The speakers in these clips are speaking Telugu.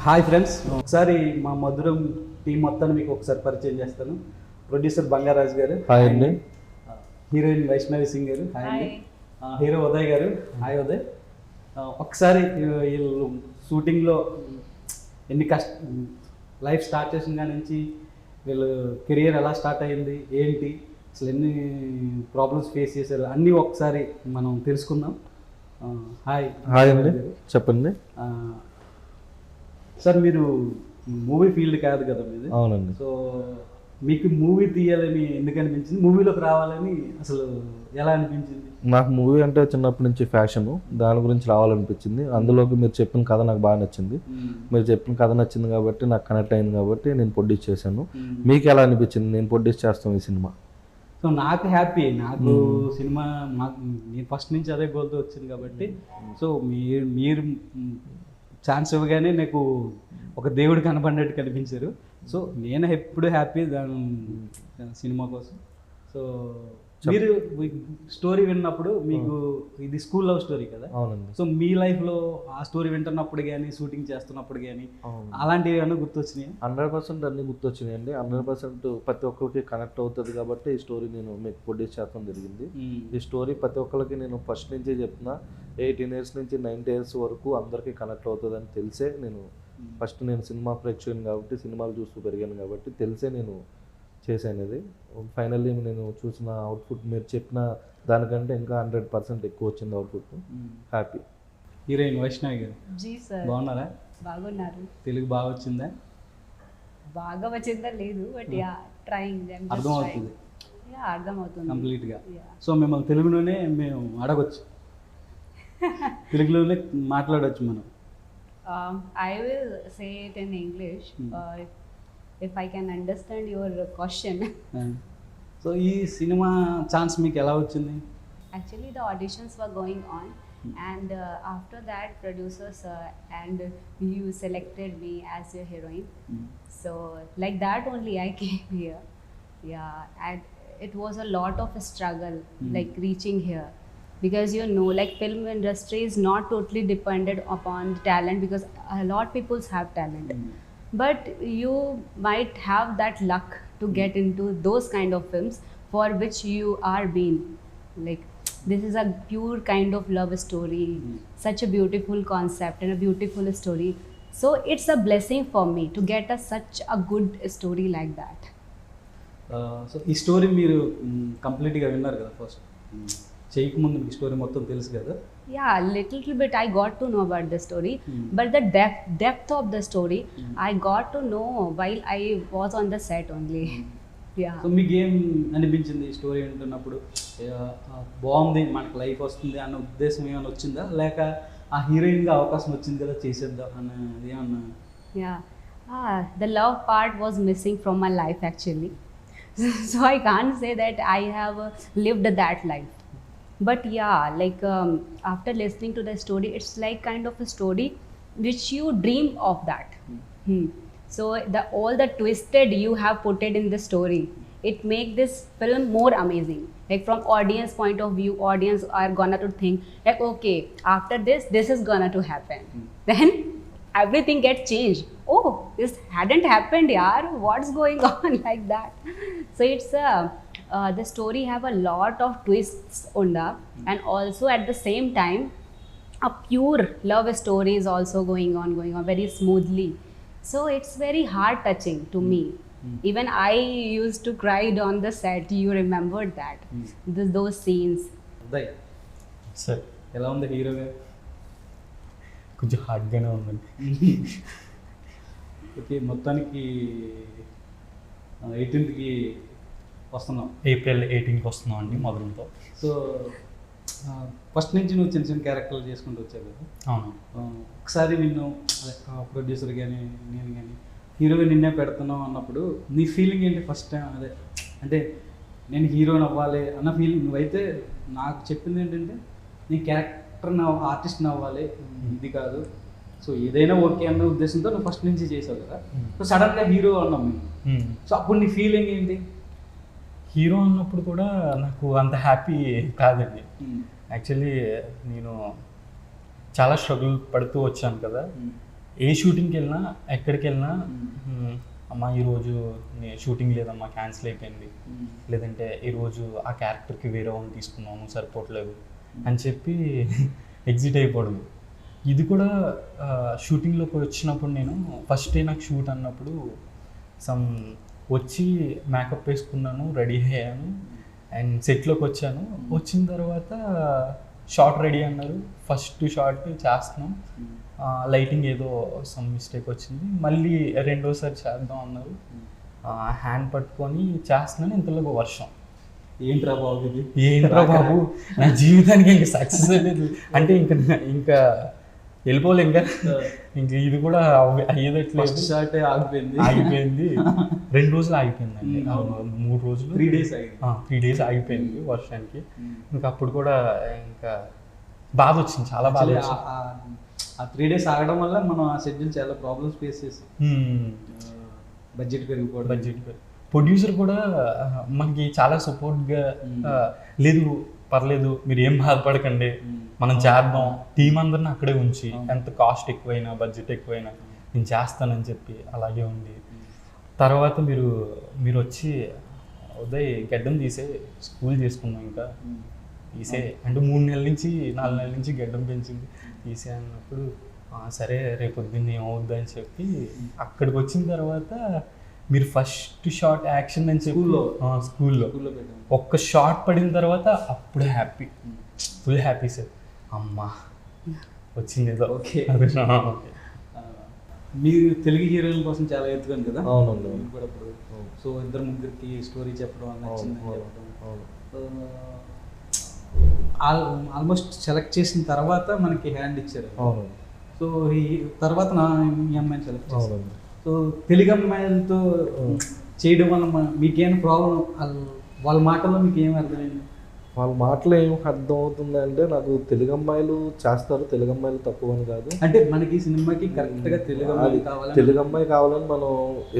హాయ్ ఫ్రెండ్స్, ఒకసారి మా మధురం టీం మొత్తాన్ని మీకు ఒకసారి పరిచయం చేస్తాను. ప్రొడ్యూసర్ బంగారాజు గారు, హాయ్ అండి. హీరోయిన్ వైష్ణవి సింగ్ గారు, హాయ్ అండి. హీరో ఉదయ్ గారు, హాయ్ ఉదయ్. ఒకసారి వీళ్ళు షూటింగ్లో ఎన్ని లైఫ్ స్టార్ట్ చేసిన కాడి నుంచి వీళ్ళు కెరియర్ ఎలా స్టార్ట్ అయ్యింది, ఏంటి, అసలు ఎన్ని ప్రాబ్లమ్స్ ఫేస్ చేశారు అన్నీ ఒకసారి మనం తెలుసుకుందాం. హాయ్ హాయ్ అండి, చెప్పండి. సార్, మీరు మూవీ ఫీల్డ్ కాదు కదా మీది? అవునండి. సో మీకు మూవీ తీయాలని ఎందుకు అనిపించింది, మూవీలోకి రావాలని అసలు ఎలా అనిపించింది? నాకు మూవీ అంటే చిన్నప్పటి నుంచి ఫ్యాషన్, దాని గురించి రావాలనిపించింది. అందులోకి మీరు చెప్పిన కథ నాకు బాగా నచ్చింది. మీరు చెప్పిన కథ నచ్చింది కాబట్టి నాకు కనెక్ట్ అయింది కాబట్టి నేను ప్రొడ్యూస్ చేశాను. మీకు ఎలా అనిపించింది నేను ప్రొడ్యూస్ చేస్తాం ఈ సినిమా? సో నాకు హ్యాపీ, నాకు సినిమా నేను ఫస్ట్ నుంచి అదే గోల్తో వచ్చింది కాబట్టి సో మీరు ఛాన్స్ ఇవ్వగానే నాకు ఒక దేవుడు కనపడినట్టు కనిపించారు. సో నేను ఎప్పుడు హ్యాపీ దాని సినిమా కోసం. సో మీరు స్టోరీ విన్నప్పుడు మీకు ఇది స్కూల్ లవ్ స్టోరీ కదా? అవునండి. సో మీ లైఫ్లో ఆ స్టోరీ వింటున్నప్పుడు కానీ షూటింగ్ చేస్తున్నప్పుడు కానీ అలాంటివి ఏమైనా గుర్తొచ్చినాయి? 100% అన్నీ గుర్తొచ్చినాయండి. 100% ప్రతి ఒక్కరికి కనెక్ట్ అవుతుంది కాబట్టి ఈ స్టోరీ నేను మీకు ప్రొడ్యూస్ చేయడం జరిగింది. ఈ స్టోరీ ప్రతి ఒక్కరికి నేను ఫస్ట్ నుంచి చెప్తున్నా, 18 years నుంచి 90 years వరకు అందరికీ కనెక్ట్ అవుతుందని తెలిసే నేను ఫస్ట్ నేను సినిమా ప్రేక్షకుని కాబట్టి సినిమాలు చూస్తూ పెరిగాను కాబట్టి తెలిసే నేను చేశాను. ఇది ఫైనల్లీ నేను చూసిన అవుట్పుట్ మీరు చెప్పిన దానికంటే ఇంకా 100% ఎక్కువ వచ్చింది అవుట్పుట్. హ్యాపీ. హీరోయిన్ వైష్ణవి గారు, జీ సార్, బాగున్నారా? బాగున్నారు. తెలుగు బాగా వచ్చిందా? బాగా వచ్చిందా లేదు, బట్ యా ట్రైయింగ్. అర్థమవుతుంది? యా అర్థమవుతుంది కంప్లీట్గా. సో మిమ్మల్ని తెలుగులోనే మేము అడగొచ్చు, తెలుగులోనే మాట్లాడవచ్చు మనం. I will say it in English if I can understand your question. So ఈ సినిమా ఛాన్స్ మీకు ఎలా వచ్చింది? Actually the auditions were going on and after that producers and you selected me as your heroine. So like that only I came here. Yeah, and it was a lot of a struggle like reaching here. Because you know, like film industry is not totally dependent upon talent, because a lot of people have talent, but you might have that luck to get into those kind of films for which you are being like, this is a pure kind of love story, such a beautiful concept and a beautiful story. So it's a blessing for me to get such a good story like that. So ఈ స్టోరీ మీరు కంప్లీట్గా విన్నారు కదా? ఫస్ట్ చేయకముందు మీకు స్టోరీ మొత్తం తెలుసు కదా? Yeah, little bit I got to know about the story, but the depth of the story I got to know while I was on the set only. Yeah. So మీకు ఏం అనిపించింది ఈ స్టోరీ వింటున్నప్పుడు? బాగుంది, మనకు లైఫ్ వస్తుంది అన్న ఉద్దేశం ఏమైనా వచ్చిందా, లేక ఆ హీరోయిన్గా అవకాశం వచ్చింది కదా చేసేద్దాం అన్నది ఏమన్నా? Yeah. The love part was missing from my life actually. So I can't say that I have lived that life. But yeah, like after listening to the story, it's like kind of a story which you dream of that. So all the twisted you have put it in the story, it make this film more amazing. Like from audience point of view, audience are gonna to think like, okay, after this is gonna to happen. Then everything gets changed. Oh, this hadn't happened, yaar. What's going on like that? So it's the story have a lot of twists on that, and also at the same time a pure love story is also going on very smoothly. So it's very heart touching to me. Even I used to cry on the set. You remembered that those scenes. Uday sir, ఎలా ఉంది హీరో గారు? కొంచెం హార్డ్గానే ఉందండి. ఓకే, మొత్తానికి 18th వస్తున్నాం. April 18th వస్తున్నాం అండి మధురంతో. సో ఫస్ట్ నుంచి నువ్వు చిన్న చిన్న క్యారెక్టర్లు చేసుకుంటూ వచ్చావు కదా? అవును. ఒకసారి నిన్ను ప్రొడ్యూసర్ కానీ నేను కానీ హీరోగా నిన్నే పెడుతున్నావు అన్నప్పుడు నీ ఫీలింగ్ ఏంటి ఫస్ట్ టైం? అదే అంటే నేను హీరోని అవ్వాలి అన్న ఫీలింగ్. నువ్వైతే నాకు చెప్పింది ఏంటంటే నీ క్యారెక్టర్ ఆర్టిస్ట్ని అవ్వాలి, ఇది కాదు. సో ఏదైనా ఓకే అన్న ఉద్దేశంతో నువ్వు ఫస్ట్ నుంచి చేసావు కదా? సో సడన్గా హీరో అన్నాం మేము. సో అప్పుడు నీ ఫీలింగ్ ఏంటి? హీరో అన్నప్పుడు కూడా నాకు అంత హ్యాపీ కాదండి. యాక్చువల్లీ నేను చాలా స్ట్రగుల్ పడుతూ వచ్చాను కదా. ఏ షూటింగ్కి వెళ్ళినా ఎక్కడికి వెళ్ళినా అమ్మ ఈరోజు షూటింగ్ లేదమ్మా క్యాన్సిల్ అయిపోయింది, లేదంటే ఈరోజు ఆ క్యారెక్టర్కి వేరే వాళ్ళని తీసుకున్నాము సరిపోవట్లేదు అని చెప్పి ఎగ్జిట్ అయిపోవడం. ఇది కూడా షూటింగ్లోకి వచ్చినప్పుడు నేను ఫస్ట్ డే నాకు షూట్ అన్నప్పుడు వచ్చి మేకప్ వేసుకున్నాను, రెడీ అయ్యాను అండ్ సెట్లోకి వచ్చాను. వచ్చిన తర్వాత షార్ట్ రెడీ అన్నారు, ఫస్ట్ షార్ట్ చేస్తున్నాం, లైటింగ్ ఏదో సమ్ మిస్టేక్ వచ్చింది, మళ్ళీ రెండోసారి చేద్దాం అన్నారు. హ్యాండ్ పట్టుకొని చేస్తున్నాను, ఇంతలోకి వర్షం. ఏంట్రా బాబు ఇది, ఏంట్రా బాబు నా జీవితానికి ఇంకా సక్సెస్ అనేది అంటే ఇంకా వెళ్ళిపోలే, ఇంకా ఇది కూడా అయ్యేదట్లేదు. షార్ట్ ఆగిపోయింది 2 రోజులు ఆగిపోయిందండి, 3 రోజులు 3 డేస్ ఆగిపోయింది వర్షానికి. ఇంకా అప్పుడు కూడా ఇంకా బాధ వచ్చింది, చాలా బాధ వచ్చింది. ఆ 3 days ఆగడం వల్ల మనం ఆ షెడ్యూల్ చాలా ప్రాబ్లమ్స్ ఫేస్ చేసాం. బడ్జెట్ పెరిగిపోవడం. ప్రొడ్యూసర్ కూడా మనకి చాలా సపోర్ట్గా, లేదు పర్లేదు మీరు ఏం బాధపడకండి మనం చేద్దాం, టీం అందరిని అక్కడే ఉంచి ఎంత కాస్ట్ ఎక్కువైనా బడ్జెట్ ఎక్కువైనా నేను చేస్తానని చెప్పి అలాగే ఉంది. తర్వాత మీరు వచ్చి ఉదయ్ గడ్డం తీసే స్కూల్ చేసుకున్నాం, ఇంకా తీసే అంటే 3 నెలల నుంచి 4 నెలల నుంచి గడ్డం పెంచింది తీసే అన్నప్పుడు సరే రేపొద్దున్న ఏమవుద్ది అని చెప్పి అక్కడికి వచ్చిన తర్వాత మీరు ఫస్ట్ షాట్ యాక్షన్ అని చెప్పి స్కూల్లో ఒక్క షాట్ పడిన తర్వాత అప్పుడు హ్యాపీ, ఫుల్ హ్యాపీ సార్. అమ్మా వచ్చింది ఏదో. ఓకే, మీరు తెలుగు హీరోయిన్ కోసం చాలా ఎత్తుకోండి కదా. అవునండి. సో 2-3కి స్టోరీ చెప్పడం నచ్చిందని చెప్పడం, ఆల్మోస్ట్ సెలెక్ట్ చేసిన తర్వాత మనకి హ్యాండ్ ఇచ్చారు. సో ఈ తర్వాత ఈ అమ్మాయిని సెలెక్ట్ చేశారు. సో తెలుగు అమ్మాయిలతో చేయడం వల్ల మీకేమైనా ప్రాబ్లం, వాళ్ళ మాటల్లో మీకు ఏం అర్థమైంది? వాళ్ళ మాటలు ఏం అర్థం అవుతుందంటే, నాకు తెలుగు అమ్మాయిలు చేస్తారు, తెలుగు అమ్మాయిలు తక్కువ అని కాదు. అంటే మనకి సినిమాకి కరెక్ట్గా తెలుగు అమ్మాయి కావాలి, తెలుగు అమ్మాయి కావాలని మనం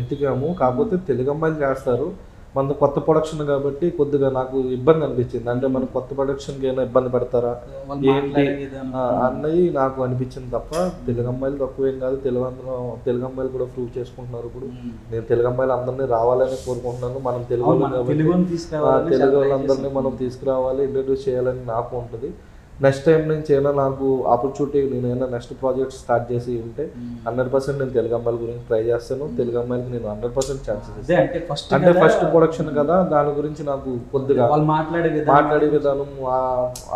ఎత్తికాము. కాకపోతే తెలుగు అమ్మాయిలు చేస్తారు, మన కొత్త ప్రొడక్షన్ కాబట్టి కొద్దిగా నాకు ఇబ్బంది అనిపించింది. అంటే మన కొత్త ప్రొడక్షన్కి ఏమైనా ఇబ్బంది పెడతారా ఏంటి అన్నది నాకు అనిపించింది తప్ప తెలుగు అమ్మాయిలు తక్కువేం కాదు. తెలుగు అమ్మాయిలు కూడా ప్రూవ్ చేసుకుంటున్నారు. ఇప్పుడు నేను తెలుగు అమ్మాయిలు అందరినీ రావాలని కోరుకుంటున్నాను. మనం తెలుగు వాళ్ళందరినీ మనం తీసుకురావాలి, ఇంట్రడ్యూస్ చేయాలని నాకు ఉంటుంది. నెక్స్ట్ టైం నుంచి అయినా నాకు ఆపర్చునిటీ, నేనైనా నెక్స్ట్ ప్రాజెక్ట్ స్టార్ట్ చేసి ఉంటే 100% నేను తెలుగు అమ్మాయిల గురించి ట్రై చేస్తాను. తెలుగు అమ్మాయిలకి నేను 100% ఛాన్సెస్ ఇస్తాను. అంటే ఫస్ట్ ప్రొడక్షన్ కదా, దాని గురించి నాకు కొద్దిగా మాట్లాడే విధానం,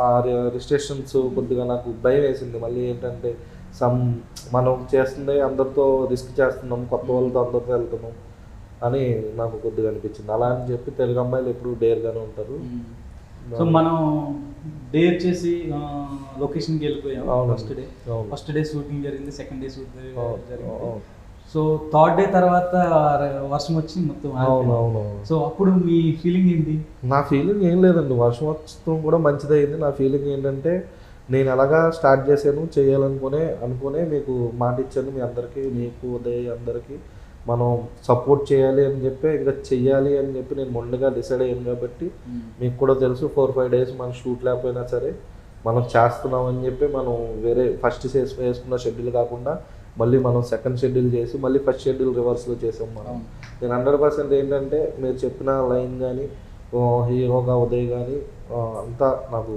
ఆ రిస్ట్రిక్షన్స్ కొద్దిగా నాకు భయం వేసింది. మళ్ళీ ఏంటంటే మనం చేస్తుంది అందరితో రిస్క్ చేస్తున్నాం, కొత్త వాళ్ళతో అందరితో వెళ్తున్నాం అని నాకు కొద్దిగా అనిపించింది. అలా అని చెప్పి తెలుగు అమ్మాయిలు ఎప్పుడు డేర్గానే ఉంటారు. సో మనం డేర్ చేసి లొకేషన్కి వెళ్ళిపోయాం. ఫస్ట్ డే షూటింగ్ జరిగింది, సెకండ్ డే షూటింగ్ జరిగింది. సో థర్డ్ డే తర్వాత వర్షం వచ్చి మొత్తం. సో అప్పుడు మీ ఫీలింగ్ ఏంటి? నా ఫీలింగ్ ఏం లేదండి, వర్షం వచ్చడం కూడా మంచిదయింది. నా ఫీలింగ్ ఏంటంటే, నేను ఎలాగా స్టార్ట్ చేశాను అనుకునే మీకు మాట ఇచ్చాను మీ అందరికీ, మీకు ఉదయ్ అందరికీ మనం సపోర్ట్ చేయాలి అని చెప్పి, ఇంకా చెయ్యాలి అని చెప్పి నేను ముందుగా డిసైడ్ అయ్యాను. కాబట్టి మీకు కూడా తెలుసు 4-5 days మనం షూట్ లేకపోయినా సరే మనం చేస్తున్నాం అని చెప్పి, మనం వేరే ఫస్ట్ వేసుకున్న షెడ్యూల్ కాకుండా మళ్ళీ మనం సెకండ్ షెడ్యూల్ చేసి మళ్ళీ ఫస్ట్ షెడ్యూల్ రివర్స్లో చేసాం మనం. నేను 100% ఏంటంటే, మీరు చెప్పిన లైన్ కానీ హీరోగా ఉదయ్ కానీ అంతా నాకు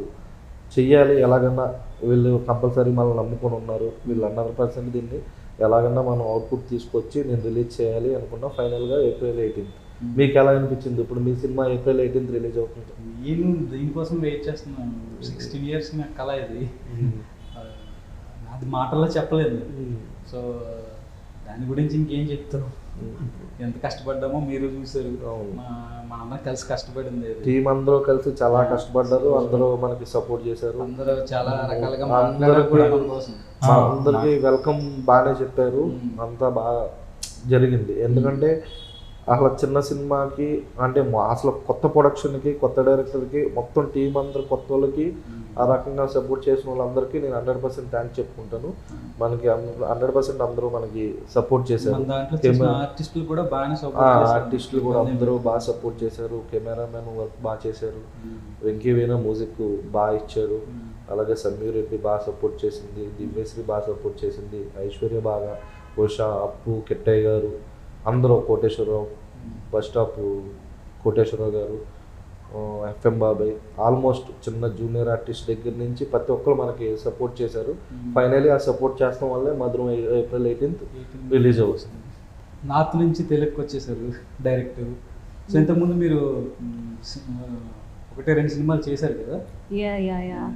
చెయ్యాలి, ఎలాగన్నా వీళ్ళు కంపల్సరీ మనల్ని నమ్ముకొని ఉన్నారు, వీళ్ళు 100% దీన్ని ఎలాగన్నా మనం అవుట్పుట్ తీసుకొచ్చి నేను రిలీజ్ చేయాలి అనుకున్నా. ఫైనల్గా April 18th. మీకు ఎలా అనిపించింది? ఇప్పుడు మీ సినిమా April 18th రిలీజ్ అవుతుంది. నేను దీనికోసం వెయిట్ చేస్తున్నాను, 16 years నా కళ ఇది. అది మాటల్లో చెప్పలేదు. సో దాని గురించి ఇంకేం చెప్తారు, ఎంత కష్టపడ్డామో మీరు చూసారు. మనందరం కలిసి కష్టపడింది, టీం అందరూ కలిసి చాలా కష్టపడ్డారు, అందరూ మనకి సపోర్ట్ చేశారు, అందరూ చాలా రకాలుగా అందరికి వెల్కమ్ బాగానే చెప్పారు, అంతా బాగా జరిగింది. ఎందుకంటే అసలు చిన్న సినిమాకి అంటే అసలు కొత్త ప్రొడక్షన్కి, కొత్త డైరెక్టర్కి, మొత్తం టీం అందరు కొత్త వాళ్ళకి ఆ రకంగా సపోర్ట్ చేసిన వాళ్ళందరికీ నేను 100% థ్యాంక్స్ చెప్పుకుంటాను. మనకి 100% అందరూ మనకి సపోర్ట్ చేశారు. ఆర్టిస్టులు కూడా అందరూ బాగా సపోర్ట్ చేశారు. కెమెరామెన్ వర్క్ బాగా చేశారు, వెంకీ వీణ మ్యూజిక్ బాగా ఇచ్చారు, అలాగే సమీర్ రెడ్డి బాగా సపోర్ట్ చేసింది, దివ్యశ్రీ బాగా సపోర్ట్ చేసింది, ఐశ్వర్య బాగా ఉషా, అప్పు, కిట్టయ్య గారు, అందరూ కోటేశ్వరరావు, బస్ స్టాప్ కోటేశ్వరరావు గారు, ఎఫ్ఎం బాబాయ్, ఆల్మోస్ట్ చిన్న జూనియర్ ఆర్టిస్ట్ దగ్గర నుంచి ప్రతి ఒక్కరు మనకి సపోర్ట్ చేశారు. ఫైనలీ ఆ సపోర్ట్ చేస్తాం వల్లే మధురం April 18th రిలీజ్ అవుతుంది. నార్త్ నుంచి తెలుగుకి వచ్చేసారు డైరెక్ట్. సో ఇంతకుముందు మీరు ఒకటే 2 సినిమాలు చేశారు కదా? Yeah.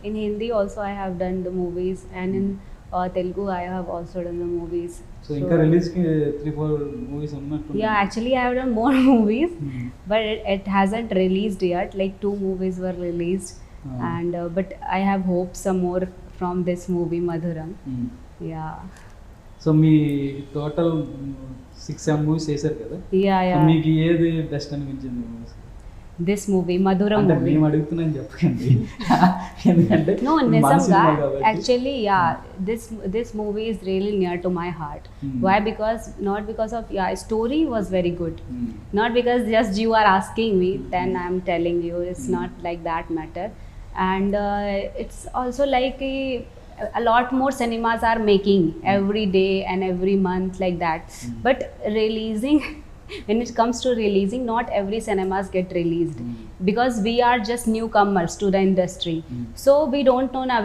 In Hindi also I have done the movies, and in Telugu I have also done the movies. So ఇంకా రిలీజ్కి 3-4 మూవీస్ ఉన్నట్టు? Yeah, actually I have done more movies, but it hasn't released yet. Like 2 movies were released, and but I have hoped some more from this movie Madhuram. Yeah. So me total 6-7 movies చేశారు కదా? Yeah. సో మీకు ఏది బెస్ట్ అనిపించింది మూవీస్? This movie Madhuram అంటే movie. మేము అడుగుతున్నాను చెప్పకండి. ఎందుకంటే No, మన Nisam సినిమా ga, కాబట్టి. actually, yeah, this movie is really near to my heart. Why? Because not because of story was very good. Not because just you are asking me, then I'm telling you. It's not like that matter. And it's also like a lot more cinemas are making every day and every month like that. But releasing, when it comes to releasing, not every cinemas get released because we are just newcomers to the industry. So we don't know now.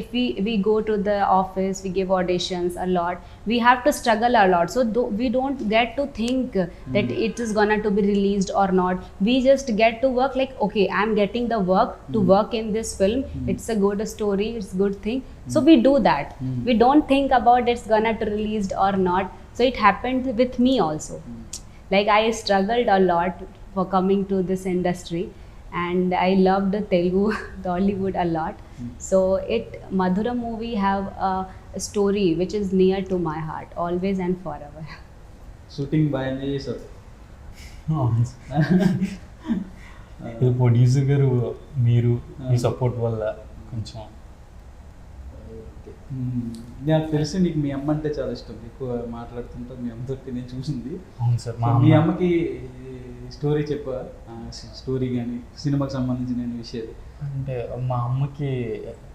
If we go to the office, we give auditions a lot. We have to struggle a lot. So we don't get to think that it is gonna to be released or not. We just get to work like, okay, I'm getting the work to work in this film. It's a good story. It's a good thing. So we do that. We don't think about it's gonna to released or not. So it happened with me also. Like I struggled a lot for coming to this industry, and I loved Telugu, Tollywood a lot. So Madhuram movie have a story which is near to my heart, always and forever. Shooting బాగా ఎంజాయ్ చేశారు. ఇది ప్రొడ్యూసర్ గారు మీరు మీ సపోర్ట్ వల్ల కొంచెం. నాకు తెలిసి నీకు మీ అమ్మ అంటే చాలా ఇష్టం, ఎక్కువ మాట్లాడుతుంటా మీ అమ్మతో నేను చూసింది. అవును సార్. మీ అమ్మకి స్టోరీ చెప్పా, స్టోరీ కానీ సినిమాకి సంబంధించిన విషయాలు. అంటే మా అమ్మకి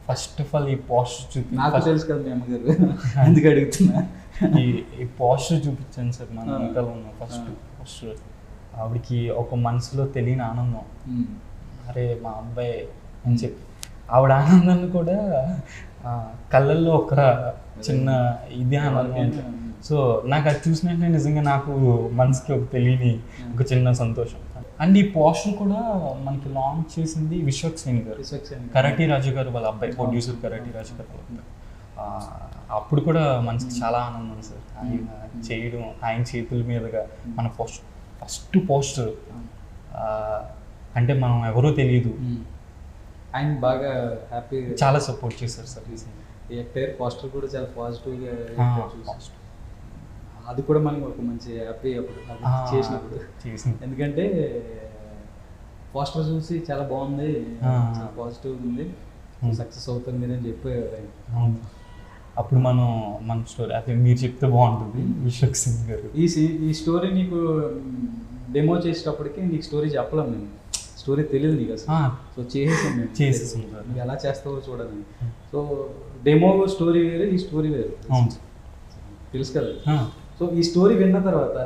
ఫస్ట్ ఆఫ్ ఆల్ ఈ పోస్టర్ నాకు తెలుసు కదా మీ అమ్మగారు, అందుకు అడుగుతున్నా. ఈ పోస్టర్ చూపించాను సార్, మన వెనకాల ఉన్న ఫస్ట్ పోస్టర్. ఆవిడకి ఒక మనసులో తెలియని ఆనందం, అరే మా అబ్బాయి అని చెప్పి. ఆవిడ ఆనందాన్ని కూడా కళ్ళల్లో ఒక చిన్న ఇది ఆనందం. సో నాకు అది చూసినట్టే నిజంగా నాకు మనసుకి ఒక తెలియని ఒక చిన్న సంతోషం. అండ్ ఈ పోస్టర్ కూడా మనకి లాంచ్ చేసింది విశ్వక్సేని గారు, కరాటీ రాజు గారు వాళ్ళ అబ్బాయి, ప్రొడ్యూసర్ కరాటీ రాజు గారు వాళ్ళ అబ్బాయి. అప్పుడు కూడా మనసుకి చాలా ఆనందం సార్, ఆయన చేయడం, ఆయన చేతుల మీదుగా మన ఫస్ట్ పోస్టర్. అంటే మనం ఎవరో తెలియదు, ఆయన బాగా హ్యాపీ, చాలా సపోర్ట్ చేశారు సార్. ఈ ఎంటైర్ పోస్టర్ కూడా చాలా పాజిటివ్గా చూసి, అది కూడా మనకి ఒక మంచి హ్యాపీ అప్పుడు చేసినప్పుడు. ఎందుకంటే పోస్టర్ చూసి చాలా బాగుంది, చాలా పాజిటివ్ ఉంది, సక్సెస్ అవుతుంది అని చెప్పేవారు ఆయన. అప్పుడు మన స్టోరీ అది మీరు చెప్తే బాగుంటుంది. విశ్వక్సేన్ గారు ఈ స్టోరీ నీకు డెమో చేసేటప్పటికి నీకు స్టోరీ చెప్పలేము, నేను స్టోరీ తెలియదు నీకు అసలు. సో చేసేసాను నువ్వు ఎలా చేస్తావో చూడాలని. సో డెమో స్టోరీ వేరే, ఈ స్టోరీ వేరు, తెలుసు కదా. సో ఈ స్టోరీ విన్న తర్వాత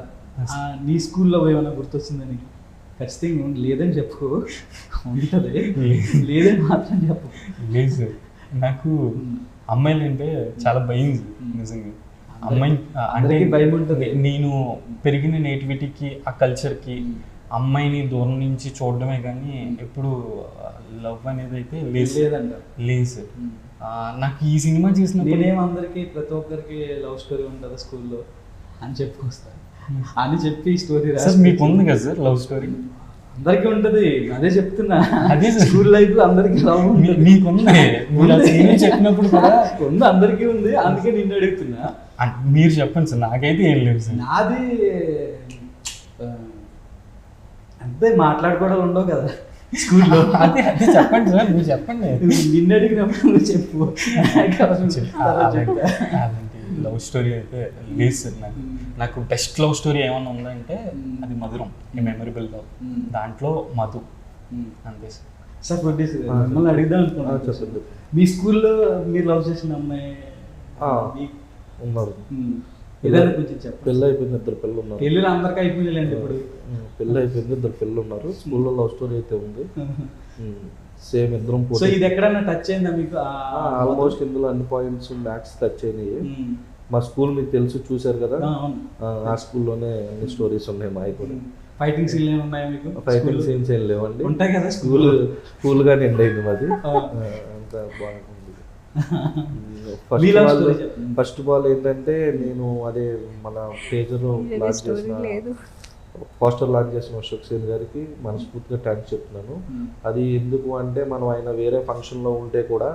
నీ స్కూల్లో ఏమైనా గుర్తొచ్చిందని? ఖచ్చితంగా లేదని చెప్పు, ఉంటుంది, లేదని మాత్రం చెప్పు. లేదు సార్, నాకు అమ్మాయిలు అంటే చాలా భయం నిజంగా. అమ్మాయి అంటే భయం ఉంటుంది. నేను పెరిగిన నేటివిటీకి, ఆ కల్చర్కి అమ్మాయిని దూరం నుంచి చూడడమే కానీ ఎప్పుడు లవ్ అనేది అయితే లేదంట. లేదు సార్, నాకు ఈ సినిమా చేసినప్పుడు నేనేమందరికి ప్రతి ఒక్కరికి లవ్ స్టోరీ ఉంటుందా స్కూల్లో అని చెప్పుకొస్తాను అని చెప్పి స్టోరీ సార్. మీకు ఉంది కదా సార్ లవ్ స్టోరీ? అందరికీ ఉంటుంది, అదే చెప్తున్నా. అదే స్కూల్ లైఫ్ లో అందరికి లవ్ మీకు ఉంది, చెప్పినప్పుడు కూడా ఉంది, అందరికీ ఉంది, అందుకే నిన్ను అడుగుతున్నా. మీరు చెప్పండి సార్, నాకైతే ఏం లేదు సార్. నాది అంతే, మాట్లాడుకోవడం ఉండవు కదా స్కూల్లో. అదే చెప్పండి సార్, మీరు చెప్పండి. నిన్ను అడిగినప్పుడు నువ్వు చెప్పు. లవ్ స్టోరీ అయితే లేదు సార్. నాకు బెస్ట్ లవ్ స్టోరీ ఏమన్నా ఉందంటే అది మధురం, ఈ మెమరబుల్ లవ్. దాంట్లో మధు అంతే సార్. సార్ ప్రొడ్యూసర్ మిమ్మల్ని అడుగుదాం అనుకున్నాను, మీ స్కూల్లో మీరు లవ్ చేసిన అమ్మాయి ఉన్నారు. ఏదైనా కొంచెం చెప్పండి. పెళ్ళి అయిపోయింది, 2 పిల్లలు ఉన్నారు. పెళ్ళిళ్ళు అందరికీ అయిపోయిందండి ఇప్పుడు. పెళ్ళి అయిపోయింది, 2 పిల్లలు ఉన్నారు. స్కూల్లో లవ్ స్టోరీ అయితే ఉంది. సేమ్ ఇద్దరం సో ఇది ఎక్కడన్నా టచ్ అయిందా మీకు? ఆల్మోస్ట్ ఇందులో అన్ని పాయింట్స్ మ్యాథ్స్ టచ్ అయినాయి. మా స్కూల్ మీకు తెలుసు, చూసారు కదా, ఆ స్కూల్లోనే అన్ని స్టోరీస్ ఉన్నాయి మావి కూడా. ఫైటింగ్ సీన్ ఏమి ఉన్నాయా మీకు? ఫైటింగ్ సీన్స్ ఏం లేవండి, ఉంటాయి కదా. స్కూల్ గా ఎండ్ అయింది మాది. అంతా బాగుంది. ఫస్ట్ ఆఫ్ ఆల్ ఏంటంటే నేను అదే మన పేజర్ లాంచ్ చేసిన పోస్టర్ లాంచ్ చేసిన అశోక్ సేన్ గారికి మనస్ఫూర్తిగా థ్యాంక్స్ చెప్తున్నాను. అది ఎందుకు అంటే మనం ఆయన వేరే ఫంక్షన్ లో ఉంటే కూడా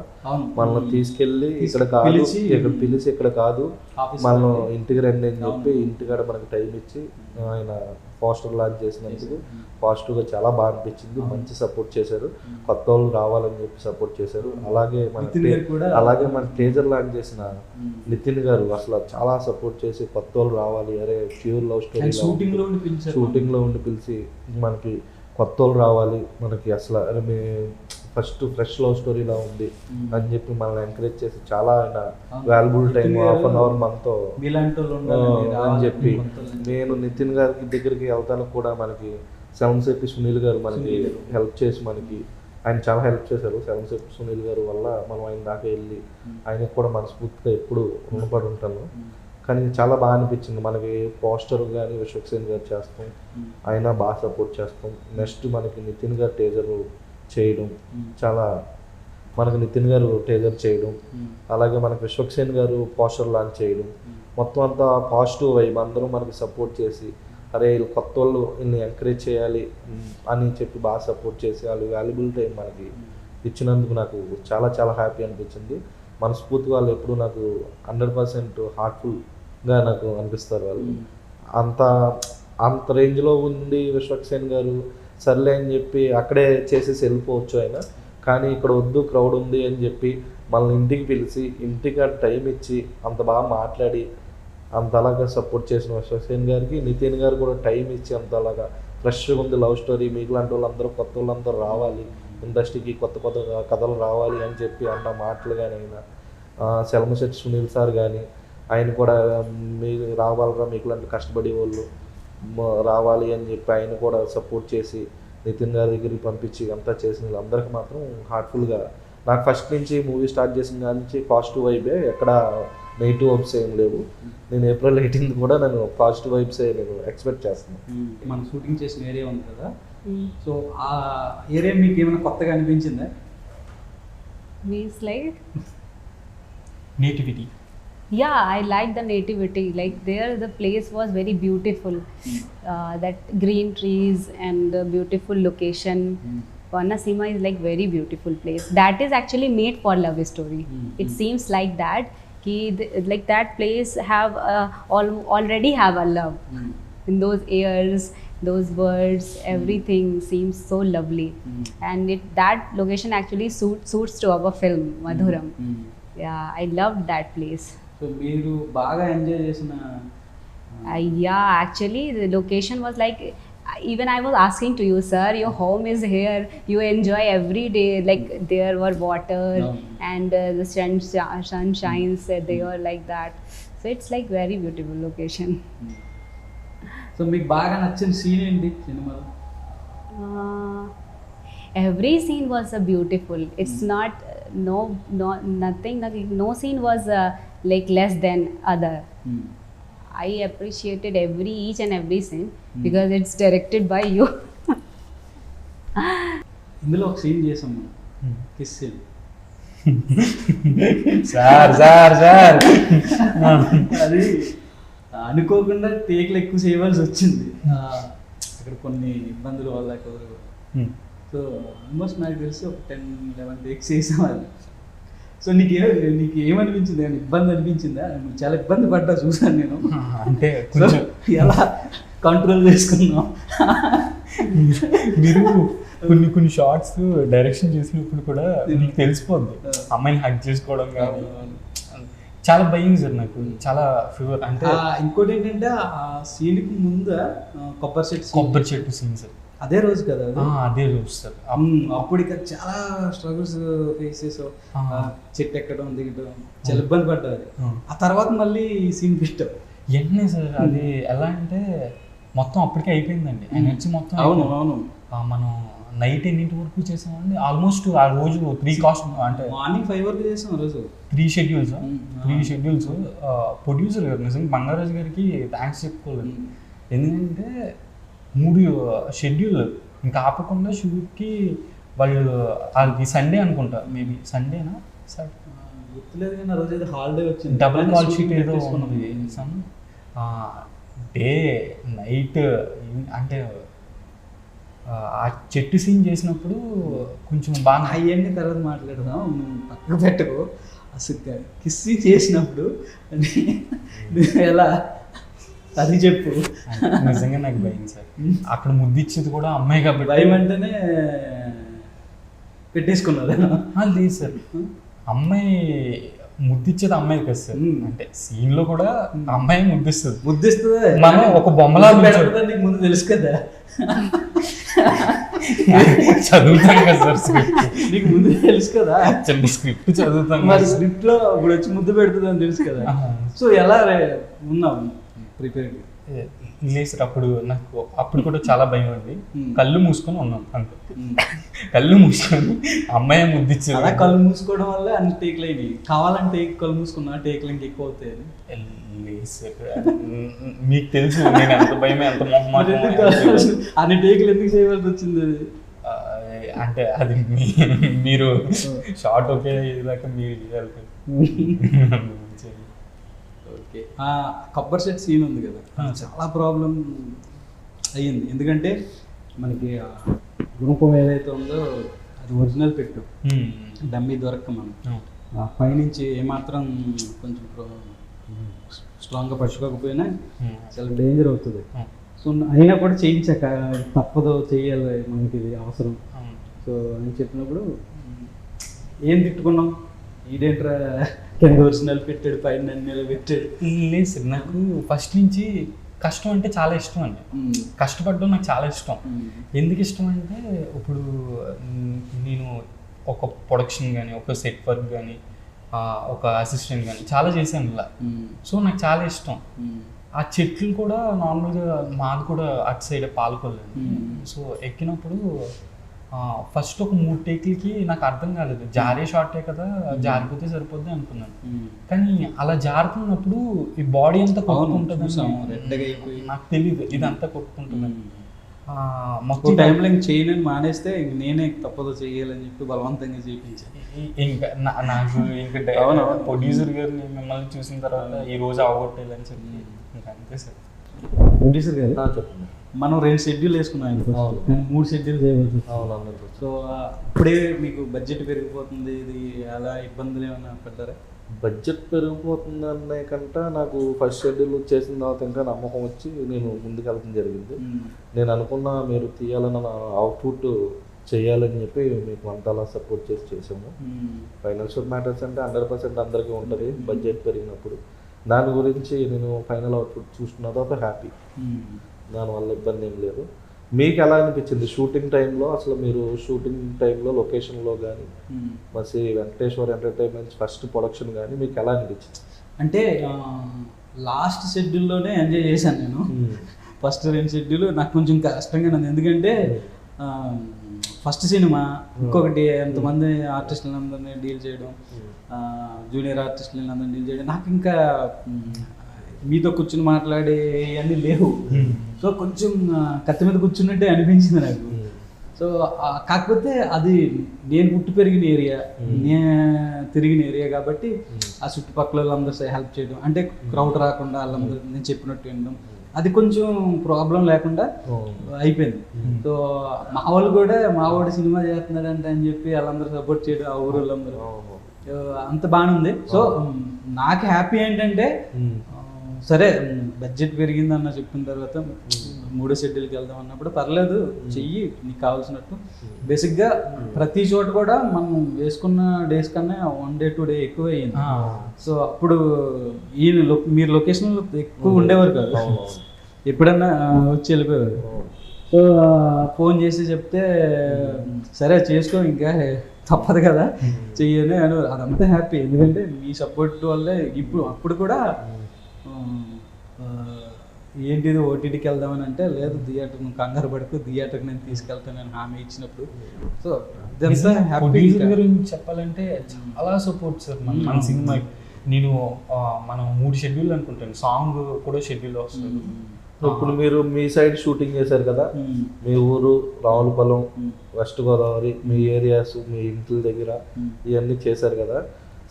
మనల్ని తీసుకెళ్ళి ఇక్కడ కాదు, ఇక్కడ పిలిచి ఇక్కడ కాదు, మనం ఇంటికి రండి అని చెప్పి ఇంటికాడ మనకి టైం ఇచ్చి ఆయన పోస్టర్ లాంచ్ చేసినందుకు పాజిటివ్గా చాలా బాగా అనిపించింది. మంచి సపోర్ట్ చేశారు, కొత్త వాళ్ళు రావాలని చెప్పి సపోర్ట్ చేశారు. అలాగే మన టీజర్ లాంచ్ చేసిన నితిన్ గారు అసలు చాలా సపోర్ట్ చేసి కొత్త వాళ్ళు రావాలి, అరే ప్యూర్ లవ్ స్టోరీ షూటింగ్లో ఉండి పిలిచి మనకి కొత్త వాళ్ళు రావాలి, మనకి అసలు అరే మీ ఫస్ట్ ఫ్రెష్ లవ్ స్టోరీలా ఉంది అని చెప్పి మనల్ని ఎంకరేజ్ చేసి చాలా ఆయన వాల్యుబుల్ టైం ½ అవర్ మనతో అని చెప్పి నేను నితిన్ గారికి దగ్గరికి వెళ్తానికి కూడా మనకి సెవెన్ శెట్టి సునీల్ గారు మనకి హెల్ప్ చేసి మనకి ఆయన చాలా హెల్ప్ చేశారు. సెవెన్ శెట్టి సునీల్ గారు వల్ల మనం ఆయన దాకా వెళ్ళి ఆయనకు కూడా మనస్ఫూర్తిగా ఎప్పుడు రుణపడి ఉంటాను. కానీ చాలా బాగా అనిపించింది. మనకి పోస్టర్ కానీ అశోక్ సేన్ గారు చేస్తాం, ఆయన బాగా సపోర్ట్ చేస్తాం. నెక్స్ట్ మనకి నితిన్ గారు టేజర్ చేయడం, చాలా మనకు నితిన్ గారు టేజర్ చేయడం, అలాగే మనకి అశోక్ సేన్ గారు పోస్టర్ లాంచ్ చేయడం, మొత్తం అంతా పాజిటివ్ వైబ్. అందరూ మనకి సపోర్ట్ చేసి అరే వీళ్ళు కొత్త వాళ్ళు వీళ్ళని ఎంకరేజ్ చేయాలి అని చెప్పి బాగా సపోర్ట్ చేసి వాళ్ళు వాల్యుబుల్ టైం మనకి ఇచ్చినందుకు నాకు చాలా చాలా హ్యాపీ అనిపించింది. మనస్ఫూర్తిగా వాళ్ళు ఎప్పుడు నాకు 100% హార్ట్ఫుల్గా నాకు అనిపిస్తారు. వాళ్ళు అంత రేంజ్లో ఉంది అశోక్ సేన్ గారు. సర్లే అని చెప్పి అక్కడే చేసేసి వెళ్ళిపోవచ్చు ఆయన, కానీ ఇక్కడ వద్దు క్రౌడ్ ఉంది అని చెప్పి మనల్ని ఇంటికి పిలిచి ఇంటికి టైం ఇచ్చి అంత బాగా మాట్లాడి అంతలాగా సపోర్ట్ చేసిన అశోక్ సేన్ గారికి నితిన్ గారు కూడా టైం ఇచ్చి అంతలాగా ఫ్రెష్గా ఉంది లవ్ స్టోరీ, మీకు లాంటి వాళ్ళందరూ కొత్త వాళ్ళందరూ రావాలి, ఇండస్ట్రీకి కొత్త కొత్త కథలు రావాలి అని చెప్పి అన్న మాటలు కానీ అయినా సెవెన్ శెట్టి సునీల్ సార్ కానీ ఆయన కూడా మీరు రావాలరా, మీకు లాంటి కష్టపడే వాళ్ళు రావాలి అని చెప్పి ఆయన కూడా సపోర్ట్ చేసి నితిన్ గారి దగ్గరికి పంపించి అంతా చేసిన అందరికి మాత్రం హార్ట్ఫుల్గా నాకు ఫస్ట్ నుంచి మూవీ స్టార్ట్ చేసిన దాని నుంచి పాజిటివ్ వైబే, ఎక్కడ నెగిటివ్ వైబ్స్ ఏం లేవు. నేను April 18th కూడా నేను పాజిటివ్ వైబ్సే నేను ఎక్స్పెక్ట్ చేస్తున్నాను. మనం షూటింగ్ చేసిన ఏరియా ఉంది కదా, సో ఆ ఏరియా మీకు ఏమైనా కొత్తగా అనిపించిందా? Means like nativity. Yeah, I like the nativity. Like there, the place was very beautiful. That green trees and the beautiful location. Vanasima is like very beautiful place. That is actually made for love story. It seems like that. Like that place have already have a love. In those airs, those words, everything seems so lovely. And that location actually suits to our film Madhuram. Yeah, I loved that place. So మీరు బాగా ఎంజాయ్ చేసిన? Yeah, actually the location was like, even I was asking to you, sir, your home is here, you enjoy every day, like there were water and the sun shines there like that, so it's like very beautiful location. So మీకు బాగా నచ్చిన సీన్ ఏంటి సినిమాలో? Every scene was beautiful. It's not nothing, no scene was like less than other. I appreciated each and every scene because it's directed by you. ఇందులో ఒక సీన్ చేసాం మనం, కిస్ సీన్. సార్ అది అనుకోకుండా టేక్లు ఎక్కువ చేయవలసి వచ్చింది అక్కడ కొన్ని ఇబ్బందుల వల్ల. సో ఆల్మోస్ట్ నాకు తెలిసి ఒక 10-11 టేక్స్ చేసాం అది. సో నీకు ఏమనిపించింది? ఇబ్బంది అనిపించిందా? నువ్వు చాలా ఇబ్బంది పడ్డా చూసాను నేను. అంటే ఎలా కంట్రోల్ చేసుకున్నాం? మీరు కొన్ని షార్ట్స్ డైరెక్షన్ చేసినప్పుడు కూడా మీకు తెలిసిపోద్ది, అమ్మాయిని హక్ చేసుకోవడం కానీ చాలా భయం సార్ నాకు, చాలా ఫీవర్. అంటే ఇంకోటి ఏంటంటే ఆ సీన్కి ముందు కొబ్బరి చెట్టు సీన్ సార్, అదే రోజు కదా? అదే రోజు సార్. అప్పుడు ఇక చాలా స్ట్రగుల్స్ ఫేస్ చేసావు, చెట్టు ఎక్కడం దిగడం చాలా ఇబ్బంది పడ్డారు. ఆ తర్వాత మళ్ళీ సీన్ పెట్టావు. వెంటనే సార్ అది ఎలా అంటే మొత్తం అప్పటికే అయిపోయిందండి ఎనర్జీ మొత్తం అవును అయిపోయింది. అవును మనం నైట్ ఎన్నింటి వరకు చేసామండి ఆల్మోస్ట్ ఆ రోజు 3 కాస్ట్ అంటే మార్నింగ్ 5 వరకు చేసాం రోజు 3 షెడ్యూల్స్ Mm. 3 షెడ్యూల్స్ ప్రొడ్యూసర్ గారు నిజంగా బంగారాజు గారికి థ్యాంక్స్ చెప్పుకోలేదు. ఎందుకంటే 3 షెడ్యూల్ ఇంకా ఆపకుండా షూట్కి వాళ్ళు వాళ్ళకి సండే అనుకుంటా మేబీ సండేనా సార్ గుర్తులేదు కానీ ఆ రోజు ఏదో హాలిడే వచ్చింది డబుల్ కాల్ షీట్ shooting ఏదో పెట్టేసుకున్నాం. ఉన్నది సమ్ డే నైట్ అంటే ఆ చెట్టు సీన్ చేసినప్పుడు కొంచెం బాగా అవన్నీ తర్వాత మాట్లాడదాం నువ్వు పక్కకు పెట్టుకో. అసలు కిస్సీ చేసినప్పుడు నువ్వు ఎలా అది చెప్పు. నిజంగా నాకు భయం సార్. అక్కడ ముద్దిచ్చేది కూడా అమ్మాయి కాబట్టి భయం అంటేనే పెట్టేసుకున్నారు. లేదు సార్, అమ్మాయి ముద్దిచ్చేది అమ్మాయి కదా సార్. అంటే సీన్ లో కూడా అమ్మాయి ముద్దిస్తుంది. ముద్దిస్తుంది మనం ఒక బొమ్మలా పెడతా నీకు ముందు తెలుసు కదా. చదువుతాం కదా సార్ స్క్రిప్ట్. నీకు ముందు తెలుసు కదా. స్క్రిప్ట్ చదువుతాం మరి స్క్రిప్ట్ లో ఇప్పుడు వచ్చి ముద్దు పెడుతుంది అని తెలుసు కదా. సో ఎలా ఉన్నావు ప్రిపేర్? లేదు సార్, అప్పుడు నాకు అప్పుడు కూడా చాలా భయం అండి. కళ్ళు మూసుకొని ఉన్నాను అంతే. కళ్ళు మూసుకొని అమ్మాయి ముద్దిచ్చేది. అలా కళ్ళు మూసుకోవడం వల్ల అన్ని టేక్లు అయినాయి. కావాలంటే కళ్ళు మూసుకున్నా టేక్లు ఇంకా ఎక్కువ అవుతాయి. లేదు సార్, మీకు తెలుసు నేను ఎంత భయమే ఎంత మరి ఎందుకు అన్ని టేక్లు ఎందుకు చేయవలసి వచ్చింది? అంటే అది మీరు షార్ట్ ఒకే దాకా మీరు చేయాలి. ఓకే, కొబ్బరి సెట్ సీన్ ఉంది కదా, చాలా ప్రాబ్లం అయ్యింది. ఎందుకంటే మనకి గుణపం ఏదైతే ఉందో అది ఒరిజినల్ పెట్టు, డమ్మీ దొరక్క మనం పైనుంచి ఏమాత్రం కొంచెం స్ట్రాంగ్గా పట్టుకోకపోయినా చాలా డేంజర్ అవుతుంది. సో అయినా కూడా చేయించాక తప్పదు, చెయ్యాలి, మనకి ఇది అవసరం. సో అని చెప్పినప్పుడు ఏం తిట్టుకున్నాం, ఇదేంట్రా కింద ఒరిజినల్ పెట్టాడు పైన నన్ను పెట్టాడు. లేదు సార్, నాకు ఫస్ట్ నుంచి కష్టం అంటే చాలా ఇష్టం అండి. కష్టపడడం నాకు చాలా ఇష్టం. ఎందుకు ఇష్టం అంటే ఇప్పుడు నేను ఒక ప్రొడక్షన్ కానీ ఒక సెట్ వర్క్ కానీ ఒక అసిస్టెంట్ కానీ చాలా చేశాను ఇలా. సో నాకు చాలా ఇష్టం. ఆ చెట్లు కూడా నార్మల్గా మాది కూడా అటు సైడ్ పాలకొల్లండి. సో ఎక్కినప్పుడు ఫస్ట్ ఒక 3 టేక్లకి నాకు అర్థం కాలేదు, జారే షార్టే కదా జారిపోతే సరిపోద్ది అనుకున్నాను. కానీ అలా జారుతున్నప్పుడు ఈ బాడీ అంతా కొట్టుకుంటుంది, నాకు తెలియదు ఇదంతా కొట్టుకుంటుంది. మొత్తం టైంలో ఇంక చేయలేని మానేస్తే ఇంక నేనే తప్పదు చేయాలని చెప్పి బలవంతంగా చేయించాను. ఇంకా నాకు ఇంకా ప్రొడ్యూసర్ గారిని మిమ్మల్ని చూసిన తర్వాత ఈ రోజు అవగొట్టేయాలని చెప్పి ఇంకా అంతే సార్. ప్రొడ్యూసర్ గారు చెప్పండి. మనం 2 షెడ్యూల్ వేసుకున్నాం, 3 షెడ్యూల్ చేయవలసి. సో ఇప్పుడే మీకు బడ్జెట్ పెరిగిపోతుంది, ఇది అలా ఇబ్బందులు ఏమైనా పడ్డారా? బడ్జెట్ పెరిగిపోతుంది అనే కంటే నాకు ఫస్ట్ షెడ్యూల్ చేసిన తర్వాత ఇంకా నమ్మకం వచ్చి నేను ముందుకెళ్ళడం జరిగింది. నేను అనుకున్న మీరు తీయాలన్న అవుట్పుట్ చేయాలని చెప్పి మీకు అంతలా సపోర్ట్ చేసి చేసాము. ఫైనాన్షియల్ మ్యాటర్స్ అంటే 100% అందరికీ ఉంటుంది బడ్జెట్ పెరిగినప్పుడు. దాని గురించి నేను ఫైనల్ అవుట్పుట్ చూసుకున్న తర్వాత హ్యాపీ, దానివల్ల ఇబ్బంది ఏం లేదు. మీకు ఎలా అనిపించింది షూటింగ్ టైంలో? అసలు మీరు షూటింగ్ టైంలో లొకేషన్లో కానీ మరి వెంకటేశ్వర్ ఎంటర్టైన్మెంట్స్ ఫస్ట్ ప్రొడక్షన్ కానీ మీకు ఎలా అనిపించింది? అంటే లాస్ట్ షెడ్యూల్లోనే ఎంజాయ్ చేశాను నేను. ఫస్ట్ 2 షెడ్యూల్ నాకు కొంచెం కష్టంగా ఉంది, ఎందుకంటే ఫస్ట్ సినిమా, ఇంకొకటి ఎంతమంది ఆర్టిస్టులందరినీ డీల్ చేయడం, జూనియర్ ఆర్టిస్టులందరినీ డీల్ చేయడం, నాకు ఇంకా మీతో కూర్చుని మాట్లాడే అన్నీ లేవు. సో కొంచెం కత్తి మీద కూర్చున్నట్టే అనిపించింది నాకు. సో కాకపోతే అది నేను పుట్టి పెరిగిన ఏరియా, నేను తిరిగిన ఏరియా కాబట్టి ఆ చుట్టుపక్కల వాళ్ళందరూ హెల్ప్ చేయడం, అంటే క్రౌడ్ రాకుండా వాళ్ళందరూ నేను చెప్పినట్టు వినడం, అది కొంచెం ప్రాబ్లం లేకుండా అయిపోయింది. సో మా వాళ్ళు కూడా మా వాడు సినిమా చేస్తున్నాడంటే అని చెప్పి వాళ్ళందరూ సపోర్ట్ చేయడం, ఆ ఊరు వాళ్ళందరూ అంత బాగానే ఉంది. సో నాకు హ్యాపీ ఏంటంటే సరే బడ్జెట్ పెరిగిందన్న చెప్పిన తర్వాత 3వ షెడ్యూల్కి వెళ్దాం అన్నప్పుడు పర్లేదు చెయ్యి నీకు కావాల్సినట్టు. బేసిక్గా ప్రతి చోట కూడా మనం వేసుకున్న డేస్ కన్నా 1 డే 2 డే ఎక్కువ అయ్యింది. సో అప్పుడు మీరు లొకేషన్లో ఎక్కువ ఉండేవారు కాదు, ఎప్పుడన్నా వచ్చి వెళ్ళిపోయేవారు. సో ఫోన్ చేసి చెప్తే సరే చేసుకో ఇంకా తప్పదు కదా చెయ్యని అదంతా హ్యాపీ. ఎందుకంటే మీ సపోర్ట్ వల్లే అప్పుడు కూడా ఏంటిది ఓటీటీకి వెళ్దామని అంటే లేదు థియేటర్ నువ్వు కంగారు పడుకు థియేటర్కి నేను తీసుకెళ్తానని హామీ ఇచ్చినప్పుడు సో ఇదంతా హ్యాపీ. ప్రొడ్యూసర్ గురించి చెప్పాలంటే చాలా సపోర్ట్ సార్ మన సినిమా. నేను మనం 3 షెడ్యూల్ అనుకుంటాను, సాంగ్ కూడా షెడ్యూల్ వస్తుంది. ఇప్పుడు మీరు మీ సైడ్ షూటింగ్ చేశారు కదా, మీ ఊరు రావులపాలెం, వెస్ట్ గోదావరి, మీ ఏరియాస్, మీ ఇంటి దగ్గర ఇవన్నీ చేశారు కదా.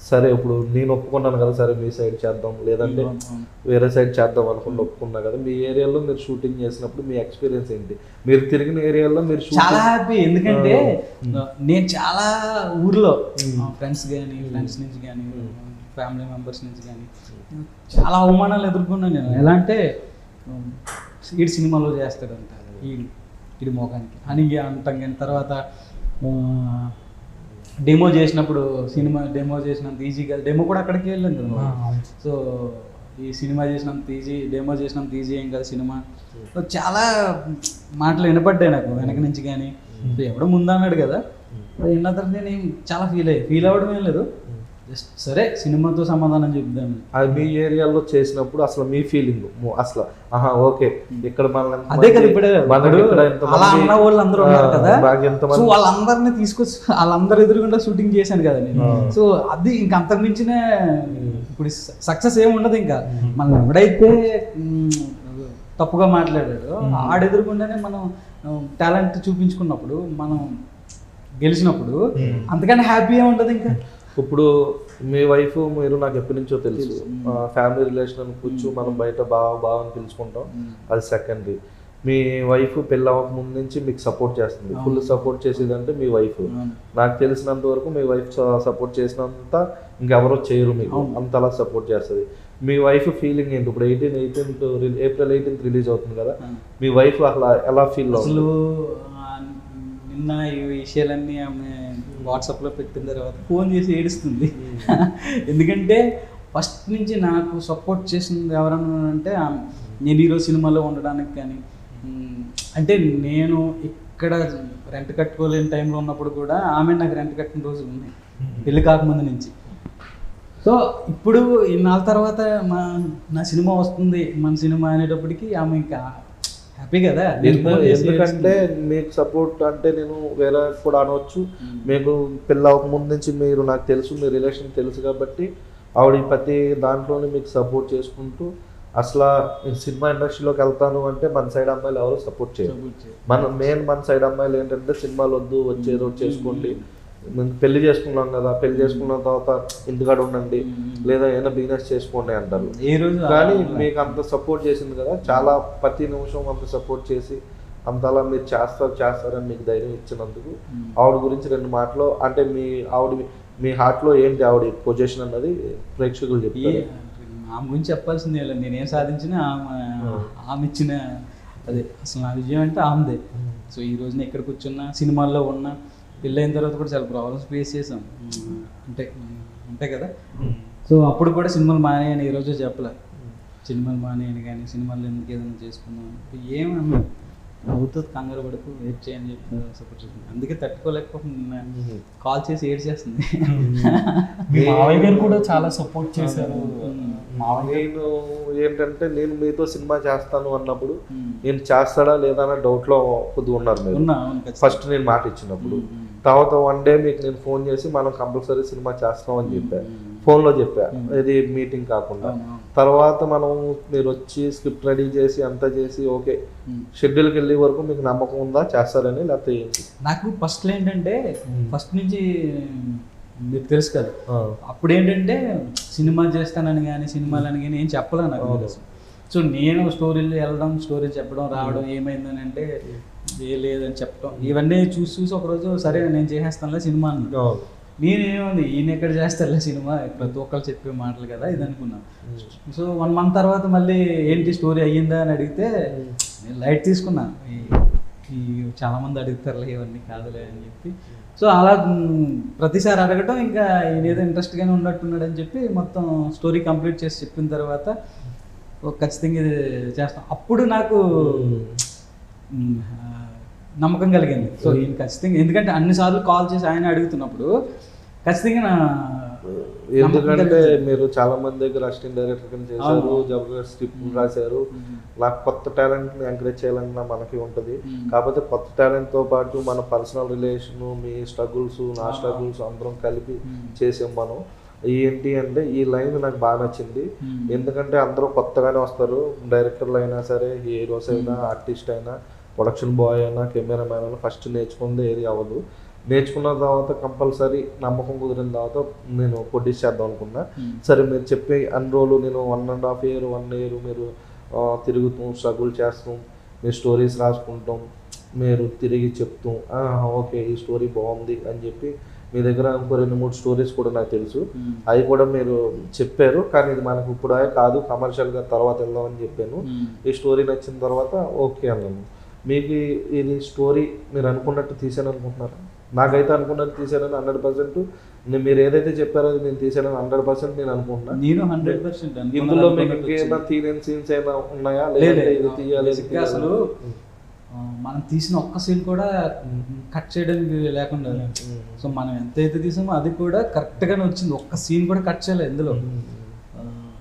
సరే ఇప్పుడు నేను ఒప్పుకున్నాను కదా, సరే మీ సైడ్ చేద్దాం లేదంటే వేరే సైడ్ చేద్దాం అనుకుంటే ఒప్పుకున్నా కదా. మీ ఏరియాలో మీరు షూటింగ్ చేసినప్పుడు మీ ఎక్స్పీరియన్స్ ఏంటి? మీరు తిరిగిన ఏరియాలో మీరు చాలా హ్యాపీ, ఎందుకంటే నేను చాలా ఊర్లో ఫ్రెండ్స్ కానీ ఫ్రెండ్స్ నుంచి కానీ ఫ్యామిలీ మెంబర్స్ నుంచి కానీ చాలా అవమానాలు ఎదుర్కొన్నాను నేను. ఎలా అంటే ఈడు సినిమాలో చేస్తాడంట, ఈడు మోకానికి అని అంటాం. కానీ తర్వాత డెమో చేసినప్పుడు సినిమా డెమో చేసినంత ఈజీ కాదు, డెమో కూడా అక్కడికి వెళ్ళాం కదా. సో ఈ సినిమా చేసినంత ఈజీ, డెమో చేసినంత ఈజీ ఏం కాదు సినిమా. సో చాలా మాటలు వినపడ్డాయి నాకు వెనక నుంచి కానీ. సో ఎవడో ముందు అన్నాడు కదా, విన్న తర్వాత నేను చాలా ఫీల్ అవ్వడం ఏం లేదు, జస్ట్ సరే సినిమాతో సమాధానం చెప్దాను. అది మీ ఏరియాలో చేసినప్పుడు అసలు మీ ఫీలింగ్ అసలు ఓకే ఇక్కడ అదే కదా. ఇప్పుడు అలా అన్న వాళ్ళు అందరూ ఉన్నారు కదా, సో వాళ్ళందరినీ తీసుకొచ్చి వాళ్ళందరూ ఎదురుగుండా షూటింగ్ చేశాను కదా నేను. సో అది ఇంకా అంతకు మించిన ఇప్పుడు సక్సెస్ ఏమి ఉండదు. ఇంకా మనం ఎవడైతే తప్పుగా మాట్లాడాడో ఆడెదురుగుండానే మనం టాలెంట్ చూపించుకున్నప్పుడు, మనం గెలిచినప్పుడు అంతకన్నా హ్యాపీగా ఉంటుంది. ఇంకా ఇప్పుడు మీ వైఫ్ మీరు నాకు ఎప్పటి నుంచో తెలుసు, ఫ్యామిలీ రిలేషన్ కూర్చు మనం బయట బాగా అని పిలుచుకుంటాం, అది సెకండరీ. మీ వైఫ్ పెళ్ళి అవ్వక ముందు నుంచి మీకు సపోర్ట్ చేస్తుంది, ఫుల్ సపోర్ట్ చేసేదంటే మీ వైఫ్. నాకు తెలిసినంత వరకు మీ వైఫ్ సపోర్ట్ చేసినంత ఇంకెవరో చేయరు, మీకు అంతలా సపోర్ట్ చేస్తుంది. మీ వైఫ్ ఫీలింగ్ ఏంటి? ఇప్పుడు ఏప్రిల్ 18th రిలీజ్ అవుతుంది కదా, మీ వైఫ్ అసలు ఎలా ఫీల్ అసలు? నిన్న ఈ విషయాలన్నీ ఆమె వాట్సాప్లో పెట్టిన తర్వాత ఫోన్ చేసి ఏడుస్తుంది. ఎందుకంటే ఫస్ట్ నుంచి నాకు సపోర్ట్ చేసింది ఎవరన్నా అంటే నేను ఈరోజు సినిమాలో ఉండడానికి కానీ, అంటే నేను ఇక్కడ రెంట్ కట్టుకోలేని టైంలో ఉన్నప్పుడు కూడా ఆమె నాకు రెంట్ కట్టిన రోజులు ఉన్నాయి పెళ్ళి కాకముందు నుంచి. సో ఇప్పుడు ఇన్నాళ్ళ తర్వాత నా సినిమా వస్తుంది, మన సినిమా అనేటప్పటికి ఆమె ఇంకా హ్యాపీ కదా. ఎందుకంటే మీకు సపోర్ట్ అంటే నేను వేరే కూడా అనవచ్చు, మీకు పెళ్ళి అవ్వక ముందు నుంచి మీరు నాకు తెలుసు, మీ రిలేషన్ తెలుసు కాబట్టి ఆవిడ ప్రతి దాంట్లోనే మీకు సపోర్ట్ చేసుకుంటూ అసలు సినిమా ఇండస్ట్రీలోకి వెళ్తాను అంటే మన సైడ్ అమ్మాయిలు ఎవరు సపోర్ట్ చేయరు. మన సైడ్ అమ్మాయిలు ఏంటంటే సినిమాలు వద్దు, వచ్చేదో చేసుకోండి, పెళ్లి చేసుకున్నాం కదా, పెళ్లి చేసుకున్న తర్వాత ఇంటికాడ ఉండండి లేదా ఏదైనా బిజినెస్ చేసుకోండి అంటారు. కానీ మీకు అంత సపోర్ట్ చేసింది కదా, చాలా ప్రతి నిమిషం అంత సపోర్ట్ చేసి అంతలా మీరు చేస్తారని మీకు ధైర్యం ఇచ్చినందుకు ఆవిడ గురించి 2 మాటలు అంటే మీ హార్ట్లో ఏంటి ఆవిడ పొజిషన్ అన్నది ప్రేక్షకులు చెప్తారు. ఆమె గురించి చెప్పాల్సిందే, నేనేం సాధించినా ఆమె ఇచ్చిన అదే అసలు నా విజయం అంటే ఆమెదే. సో ఈ రోజున ఇక్కడ కూర్చున్న సినిమాల్లో ఉన్న పెళ్ళైన తర్వాత కూడా చాలా ప్రాబ్లమ్స్ ఫేస్ చేసాం, అంటే ఉంటాయి కదా. సో అప్పుడు కూడా సినిమాలు మానేయని ఈరోజు చెప్పలే, సినిమాలు మానేయని కానీ సినిమాలు ఎందుకు ఏదైనా చేసుకున్నాం ఏమన్నా అవుతుంది, కంగారు పడుకు వెయిట్ చేయని చెప్పి సపోర్ట్ చేస్తుంది. అందుకే తట్టుకోలేకపోకుండా కాల్ చేసి ఏడ్ చేస్తుంది. మావయ్య గారు కూడా చాలా సపోర్ట్ చేశారు. నేను ఏంటంటే నేను మీతో సినిమా చేస్తాను అన్నప్పుడు నేను చేస్తాడా లేదా అన్న డౌట్లో కొద్దిగా ఉన్నారు మీరు ఫస్ట్ నేను మాట ఇచ్చినప్పుడు. తర్వాత వన్ డే మీకు నేను ఫోన్ చేసి మనం కంపల్సరీ సినిమా చేస్తాం అని చెప్పా, ఫోన్లో చెప్పా, ఇది మీటింగ్ కాకుండా. తర్వాత మనం మీరు వచ్చి స్క్రిప్ట్ రెడీ చేసి అంతా చేసి ఓకే షెడ్యూల్కి వెళ్ళే వరకు మీకు నమ్మకం ఉందా చేస్తారని, లేకపోతే ఏంటి? నాకు ఫస్ట్లో ఏంటంటే ఫస్ట్ నుంచి మీకు తెలుసు కదా, అప్పుడు ఏంటంటే సినిమా చేస్తానని కానీ సినిమాలని కానీ ఏం చెప్పలే నాకు తెలుసు. సో నేను స్టోరీలు వెళ్ళడం, స్టోరీ చెప్పడం, రావడం, ఏమైందని అంటే లేదని చెప్పడం, ఇవన్నీ చూసి ఒకరోజు సరే నేను చేసేస్తానులే సినిమా అన్న. నేనేముంది ఈయన ఎక్కడ చేస్తారులే సినిమా, ప్రతి ఒక్కరు చెప్పే మాటలు కదా ఇది అనుకున్నాను. సో 1 month తర్వాత మళ్ళీ ఏంటి స్టోరీ అయ్యిందా అని అడిగితే నేను లైట్ తీసుకున్నాను, ఈ చాలామంది అడుగుతారులే ఇవన్నీ కాదులే అని చెప్పి. సో అలా ప్రతిసారి అడగటం ఇంకా ఈయన ఏదో ఇంట్రెస్ట్గానే ఉన్నట్టున్నాడు అని చెప్పి మొత్తం స్టోరీ కంప్లీట్ చేసి చెప్పిన తర్వాత ఖచ్చితంగా ఇది చేస్తాం. అప్పుడు నాకు నమ్మకం కలిగింది. సో ఈయన ఖచ్చితంగా, ఎందుకంటే అన్నిసార్లు కాల్ చేసి ఆయన అడుగుతున్నప్పుడు ఖచ్చితంగా ఎందుకంటే మీరు చాలా మంది దగ్గర అసిస్టెంట్ డైరెక్టర్ కింద చేశారు, జబర్దస్త్ స్క్రిప్ట్ రాశారు. నాకు కొత్త టాలెంట్ ని ఎంకరేజ్ చేయాలన్న మనకి ఉంటుంది. కాకపోతే కొత్త టాలెంట్ తో పాటు మన పర్సనల్ రిలేషన్, మీ స్ట్రగుల్స్, నా స్ట్రగుల్స్ అందరం కలిపి చేసాం మనం. ఏంటి అంటే ఈ లైన్ నాకు బాగా నచ్చింది. ఎందుకంటే అందరూ కొత్తగానే వస్తారు, డైరెక్టర్లు అయినా సరే, హీరోస్ అయినా, ఆర్టిస్ట్ అయినా, ప్రొడక్షన్ బాయ్ అయినా, కెమెరామ్యాన్ అయినా ఫస్ట్ నేర్చుకుంది ఏది అవ్వదు. నేర్చుకున్న తర్వాత కంపల్సరీ నమ్మకం కుదిరిన తర్వాత నేను ప్రొడ్యూస్ చేద్దాం అనుకున్నా. సరే మీరు చెప్పే అన్ని రోజులు నేను 1.5 year 1 year మీరు తిరుగుతాం, స్ట్రగుల్ చేస్తాం, మీ స్టోరీస్ రాసుకుంటాం, మీరు తిరిగి చెప్తాం ఓకే ఈ స్టోరీ బాగుంది అని చెప్పి మీ దగ్గర ఇంకో 2-3 స్టోరీస్ కూడా నాకు తెలుసు, అవి కూడా మీరు చెప్పారు. కానీ ఇది మనకు ఇప్పుడు కాదు, కమర్షియల్గా తర్వాత వెళ్దామని చెప్పాను. ఈ స్టోరీ నచ్చిన తర్వాత ఓకే అన్నాను. మీకు ఇది స్టోరీ మీరు అనుకున్నట్టు తీసాను అనుకుంటున్నారా? నాకైతే అనుకున్నట్టు తీసానని 100%. మీరు ఏదైతే చెప్పారో అది నేను తీసానని 100% నేను అనుకుంటున్నా. నేను 100% ఇందులో మీకు ఇంకేమైనా తీయని సీన్స్ ఏమైనా ఉన్నాయా, లేదా ఇది తీయాలి? అసలు మనం తీసిన ఒక్క సీన్ కూడా కట్ చేయడానికి లేకుండా, సో మనం ఎంతైతే తీసామో అది కూడా కరెక్ట్గానే వచ్చింది. ఒక్క సీన్ కూడా కట్ చేయలేదు ఇందులో.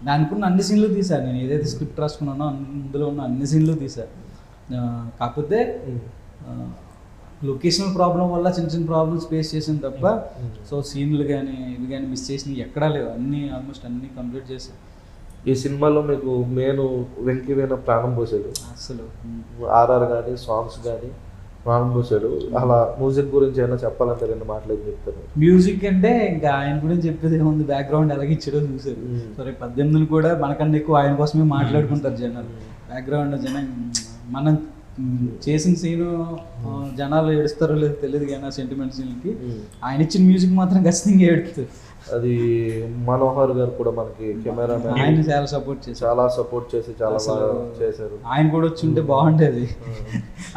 నేను అనుకున్న అన్ని సీన్లు తీసాను. నేను ఏదైతే స్క్రిప్ట్ రాసుకున్నానో అందులో ఉన్న అన్ని సీన్లు తీసాను. కాకపోతే లొకేషనల్ ప్రాబ్లం వల్ల చిన్న చిన్న ప్రాబ్లమ్స్ ఫేస్ చేసాను తప్ప, సో సీన్లు కానీ ఇవి కానీ మిస్ చేసినవి ఎక్కడా లేవు. అన్నీ ఆల్మోస్ట్ అన్నీ కంప్లీట్ చేశాను. ఈ సినిమాలో మీకు మెయిన్ వెంకీ వేణ ప్రాణం పోసాడు. అసలు ఆర్ఆర్ కానీ సాంగ్స్ కానీ ప్రాణం పోసాడు. అలా మ్యూజిక్ గురించి ఏమైనా చెప్పాలంటే 2 మాటలు ఏం చెప్తారు? మ్యూజిక్ అంటే ఇంకా ఆయన గురించి చెప్పేది ఏముంది, బ్యాక్గ్రౌండ్ ఎలాగ ఇచ్చాడో చూసారు. సరే 18 కూడా మనకన్నా ఎక్కువ ఆయన కోసమే మాట్లాడుకుంటారు జనాలు. బ్యాక్గ్రౌండ్ మనం చేసిన సీను జనాలు ఏడుస్తారో లేదో తెలియదు కానీ ఆ సెంటిమెంట్ సీన్కి ఆయన ఇచ్చిన మ్యూజిక్ మాత్రం ఖచ్చితంగా ఏడుతుంది. అది మనోహర్ గారు కూడా మనకి కెమెరామెన్, ఆయన చాలా సపోర్ట్ చేసి చాలా బాగా చేశారు. ఆయన కూడా వచ్చి ఉంటే బాగుండేది.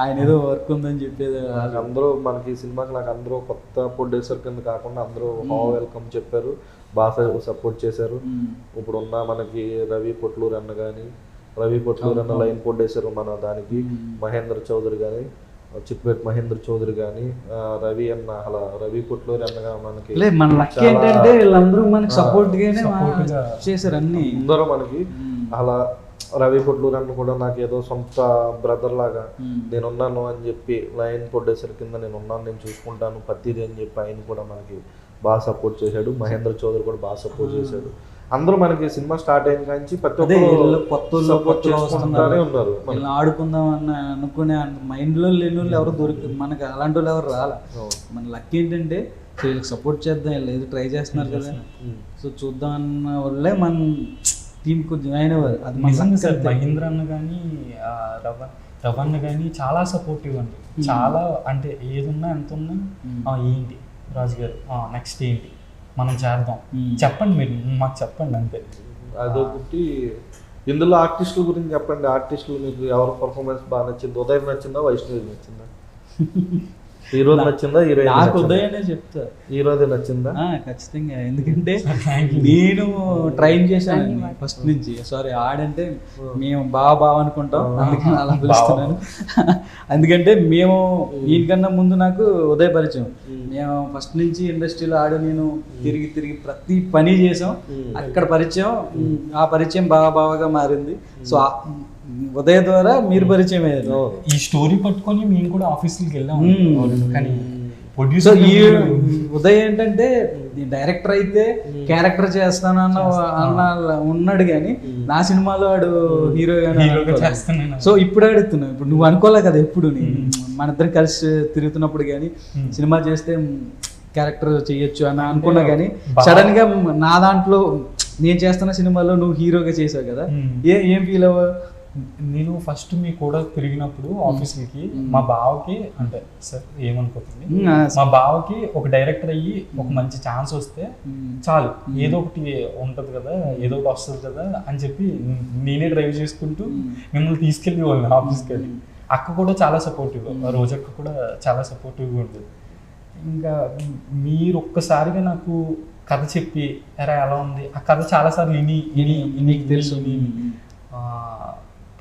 ఆయన ఏదో వర్క్ ఉందని చెప్పేది. అందరూ మనకి సినిమాకి నాకు అందరూ కొత్త ప్రొడ్యూసర్ కింద కాకుండా అందరూ వెల్కమ్ చెప్పారు, బాగా సపోర్ట్ చేశారు. ఇప్పుడున్న మనకి రవి పొట్లూరు అన్న లైన్ ప్రొడ్యూసర్ మన దానికి, మహేంద్ర చౌదరి కానీ, చిట్పేట్ మహేంద్ర చౌదరి కానీ, రవి అన్న, అలా రవి పొట్లూరి అన్నగా మనకి మన లక్కీ ఏంటంటే వీళ్ళందరూ మనకి సపోర్ట్ చేశారు. అన్ని అందరూ మనకి అలా. రవి పొట్లూరు అన్న కూడా నాకు ఏదో సొంత బ్రదర్ లాగా నేనున్నాను అని చెప్పి, లైన్ ప్రొడ్యూసర్ కింద నేనున్నాను, నేను చూసుకుంటాను ప్రతిదీ అని చెప్పి ఆయన కూడా మనకి బాగా సపోర్ట్ చేశాడు. మహేంద్ర చౌదరి కూడా బాగా సపోర్ట్ చేశాడు. అందరూ మనకి సినిమా స్టార్ట్ అయిన కానీ ప్రతి ఒక్కరు ఉన్నారు. ఆడుకుందాం అన్న అనుకునే మైండ్ లో లేని వాళ్ళు ఎవరు మనకి అలాంటి వాళ్ళు ఎవరు రాలా. మన లక్ ఏంటంటే వీళ్ళకి సపోర్ట్ చేద్దాం, వీళ్ళు ఏదో ట్రై చేస్తున్నారు కదా, సో చూద్దాం అన్న వాళ్ళే మన టీమ్ కు జాయిన్ అవ్వాలి. అది నిజంగా సార్. మహేంద్ర అన్న కానీ, రవణ కానీ చాలా సపోర్టివ్ అండి. చాలా అంటే ఏదున్నా ఎంత ఉన్నా ఏంటి రాజు గారు నెక్స్ట్ ఏంటి మనం చేద్దాం, చెప్పండి, మీరు మాకు చెప్పండి అంతే. అదొకటి. ఇందులో ఆర్టిస్టుల గురించి చెప్పండి. ఆర్టిస్టులు మీకు ఎవరు పర్ఫార్మెన్స్ బాగా నచ్చింది? ఉదయం నచ్చిందా, వైష్ణవి నచ్చిందా? హీరో నచ్చిందా, హీరోయిన్? నాకు ఉదయనే చెప్తా, హీరోదే నచ్చిందా? ఖచ్చితంగా. ఎందుకంటే నేను ట్రైన్ చేశాను ఫస్ట్ నుంచి. సారీ, ఆడంటే మేము బావ అనుకుంటాం, అందుకని అలా పిలుస్తున్నాను. ఎందుకంటే మేము దీనికన్నా ముందు నాకు ఉదయ పరిచయం. మేము ఫస్ట్ నుంచి ఇండస్ట్రీలో నేను తిరిగి ప్రతి పని చేసాం. అక్కడ పరిచయం, ఆ పరిచయం బాగా మారింది. సో ఉదయ ద్వారా మీరు పరిచయం అయ్యారు. ఈ స్టోరీ పట్టుకొని మేము కూడా ఆఫీస్కి వెళ్ళాము. కానీ ఉదయ్ ఏంటంటే డైరెక్టర్ అయితే క్యారెక్టర్ చేస్తాను అన్న ఉన్నాడు, కానీ నా సినిమాలో వాడు హీరోగా చేస్తున్నాను. సో ఇప్పుడు అడుగుతున్నావు, ఇప్పుడు నువ్వు అనుకోలే కదా ఎప్పుడు మన ఇద్దరు కలిసి తిరుగుతున్నప్పుడు కానీ సినిమా చేస్తే క్యారెక్టర్ చేయొచ్చు అని అనుకున్నా, కానీ సడన్ గా నా దాంట్లో నేను చేస్తున్న సినిమాలో నువ్వు హీరోగా చేసావు కదా, ఏం ఫీల్ అవ్వ? నేను ఫస్ట్ మీ కూడా తిరిగినప్పుడు ఆఫీస్కి మా బావకి, అంటే సార్ ఏమనుకోతుంది, మా బావకి ఒక డైరెక్టర్ అయ్యి ఒక మంచి ఛాన్స్ వస్తే చాలు, ఏదో ఒకటి ఉంటుంది కదా, ఏదో ఒకటి వస్తుంది కదా అని చెప్పి నేనే డ్రైవ్ చేసుకుంటూ మిమ్మల్ని తీసుకెళ్ళి వాళ్ళని ఆఫీస్కి వెళ్ళి. అక్క కూడా చాలా సపోర్టివ్, రోజక్క కూడా చాలా సపోర్టివ్గా ఉంటుంది. ఇంకా మీరు ఒక్కసారిగా నాకు కథ చెప్పి ఎరా ఎలా ఉంది, ఆ కథ చాలాసార్లు విని నీకు తెలుసు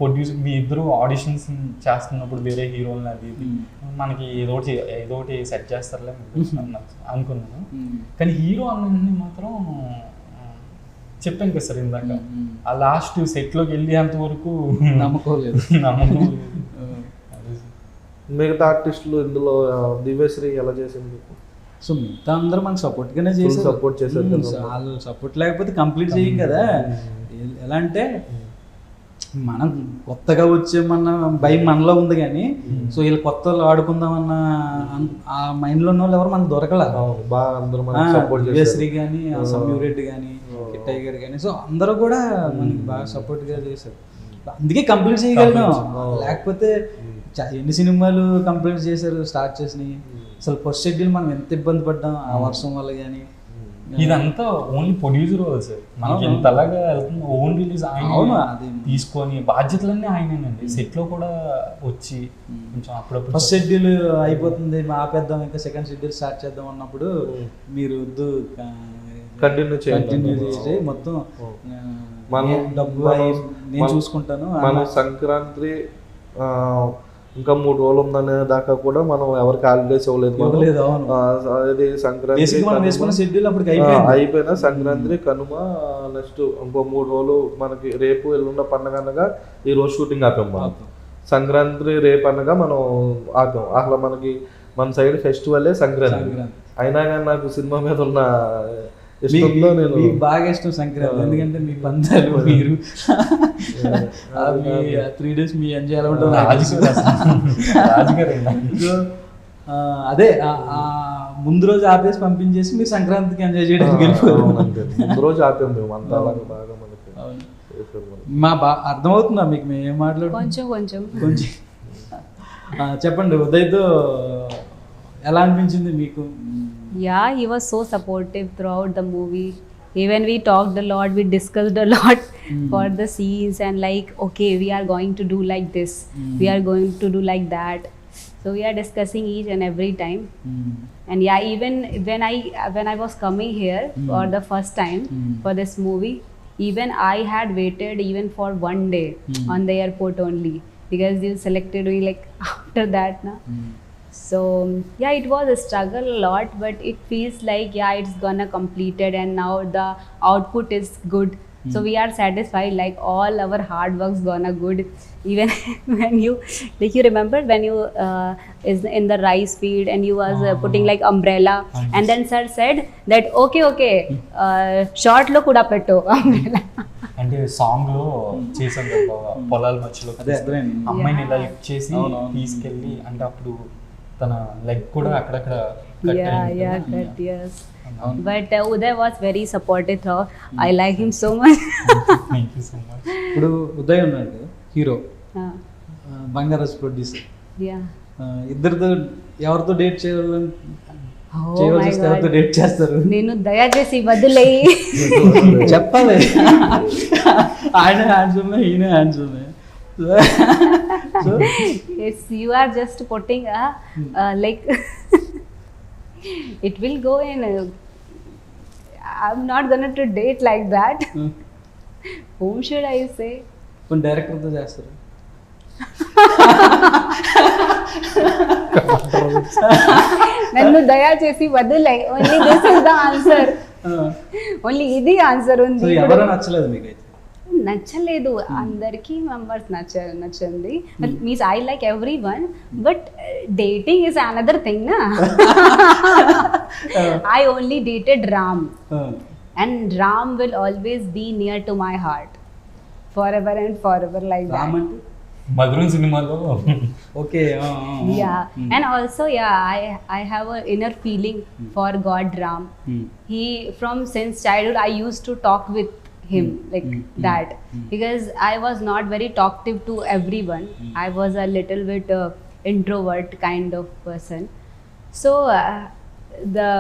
ప్రొడ్యూస్ మీ ఇద్దరు ఆడిషన్స్ చేస్తున్నప్పుడు వేరే హీరోలని అది ఇది మనకి ఏదో ఒకటి సెట్ చేస్తారులే అనుకున్నాను. కానీ హీరో అన్నీ మాత్రం చెప్పాను కదా సార్ ఇందాక, ఆ లాస్ట్ సెట్లోకి వెళ్ళేంత వరకు నమ్మకం లేదు. నమ్మకం లేదు. మిగతా ఆర్టిస్టులు ఇందులో దివ్యశ్రీ ఎలా చేసింది? సో మిగతా అందరూ మనకు సపోర్ట్గానే చేశారు. సపోర్ట్ చేశారు. వాళ్ళు సపోర్ట్ లేకపోతే కంప్లీట్ చేయం కదా. ఎలా అంటే మనం కొత్తగా వచ్చేమన్న భయం మనలో ఉంది కానీ సో వీళ్ళు కొత్త వాళ్ళు ఆడుకుందామన్న ఆ మైండ్లో ఉన్న వాళ్ళు ఎవరు మనకు దొరకలే. బాగా అందరూ సపోర్ట్ చేశారు. దివ్యశ్రీ కానీ సంయూర్ రెడ్డి కానీ టైగర్ కానీ సో అందరూ కూడా మనకి బాగా సపోర్ట్గా చేశారు. అందుకే కంప్లీట్ చేయగలిగాం. లేకపోతే ఎన్ని సినిమాలు కంప్లీట్ చేశారు స్టార్ట్ చేసినాయి. అసలు ఫస్ట్ షెడ్యూల్ మనం ఎంత ఇబ్బంది పడ్డాం ఆ వర్షం వల్ల కానీ. ఇదంతా ఓన్లీ ప్రొడ్యూసర్ వాళ్ళు సార్, మనకి ఇంతలాగా వెళ్తుంది. ఓన్ రిలీజ్ ఆయన తీసుకొని బాధ్యతలన్నీ ఆయనేనండి. సెట్ లో కూడా వచ్చి కొంచెం అప్పుడప్పుడు ఫస్ట్ షెడ్యూల్ అయిపోతుంది ఆపేద్దాం ఇంకా సెకండ్ షెడ్యూల్ స్టార్ట్ చేద్దాం అన్నప్పుడు మీరు వద్దు కంటిన్యూ చేసి మొత్తం డబ్బు నేను చూసుకుంటాను. మన సంక్రాంతి ఇంకా 3 రోజులు ఉందనే దాకా కూడా మనం ఎవరికి హాలిడేస్ ఇవ్వలేదు. అది సంక్రాంతి అయిపోయినా సంక్రాంతి కనుమ నెక్స్ట్ ఇంకో 3 రోజులు మనకి రేపు ఎల్లుండ పండగ అనగా ఈ రోజు షూటింగ్ ఆపాం. సంక్రాంతి రేపు అనగా మనం ఆపాం. అసలు మనకి మన సైడ్ ఫెస్టివలే సంక్రాంతి. అయినా కానీ నాకు సినిమా మీద ఉన్న ఇష్టంలో నేను బాగా ఇష్టం సంక్రాంతి. ఎందుకంటే మీ పందాలు మీరు 3 days మీ ఎంజాయ్ ఎలా ఉంటుంది. అదే ముందు రోజు ఆపేసి పంపించేసి మీరు సంక్రాంతికి ఎంజాయ్ చేయడానికి వెళ్ళిపోయారు. ముందు రోజు ఆపాం మేము అంతా బాగా మనకి. అర్థమవుతుందా మీకు మేము ఏం మాట్లాడు? కొంచెం చెప్పండి. ఉదయ్తో ఎలా అనిపించింది మీకు? Yeah, he was so supportive throughout the movie. Even we talked a lot, we discussed a lot for the scenes and like, okay, we are going to do like this, we are going to do like that. So we are discussing each and every time. And yeah, even when I was coming here for the first time for this movie, even I had waited even for 1 day on the airport only because you selected me like after that, na. So yeah, it was a struggle a lot, but it feels like yeah, it's gonna completed and now the output is good. So we are satisfied, like all our hard work's gonna good. Even when you like, you remember when you is in the rice field and you was putting like umbrella and then sir said that okay short lo kuda petto umbrella. అంటే సాంగ్ లో చేసాం కదా పొలాల మధ్యలో అమ్మాయిని ఇలా లిఫ్ట్ చేసి తీసుకెళ్ళి అంటే అప్పుడు తన లెగ్ కూడా అక్కడక్కడ cut, yes. But Uday was very supportive. I like him so much. Thank you so much. ఇప్పుడు ఉదయ్ ఉన్నాడు హీరో, బంగారస్ ప్రొడ్యూసర్. ఇద్దరితో ఎవరితో డేట్ చేయాలని ఎవరితో డేట్ చేస్తారు? నేను దయచేసి వదిలేయి చెప్పాలి. ఆయన హ్యాండ్సమ్ ఈయన handsome. So it's you are just putting like it will go in I'm not gonna to date like that. Whom should I say? కొన్ని డైరెక్టర్ తో చేస్తారు. నన్ను దయచేసి వదిలేయి. Only this is the answer. Only ఇది ఆన్సర్ ఉంది. ఎవరు నచ్చలేదు మీకైతే? నచ్చలేదు, అందరికీ మెంబర్స్ నచ్చింది. Means I like every one, but dating is another thing నా. I only dated Ram and Ram will always be near to my heart for ever and for ever like that. Madhuram సినిమాలో okay. Yeah, and also I have a inner feeling for God Ram. He from since childhood I used to talk with him like that because I was not very talkative to everyone. I was a little bit introvert kind of person. So the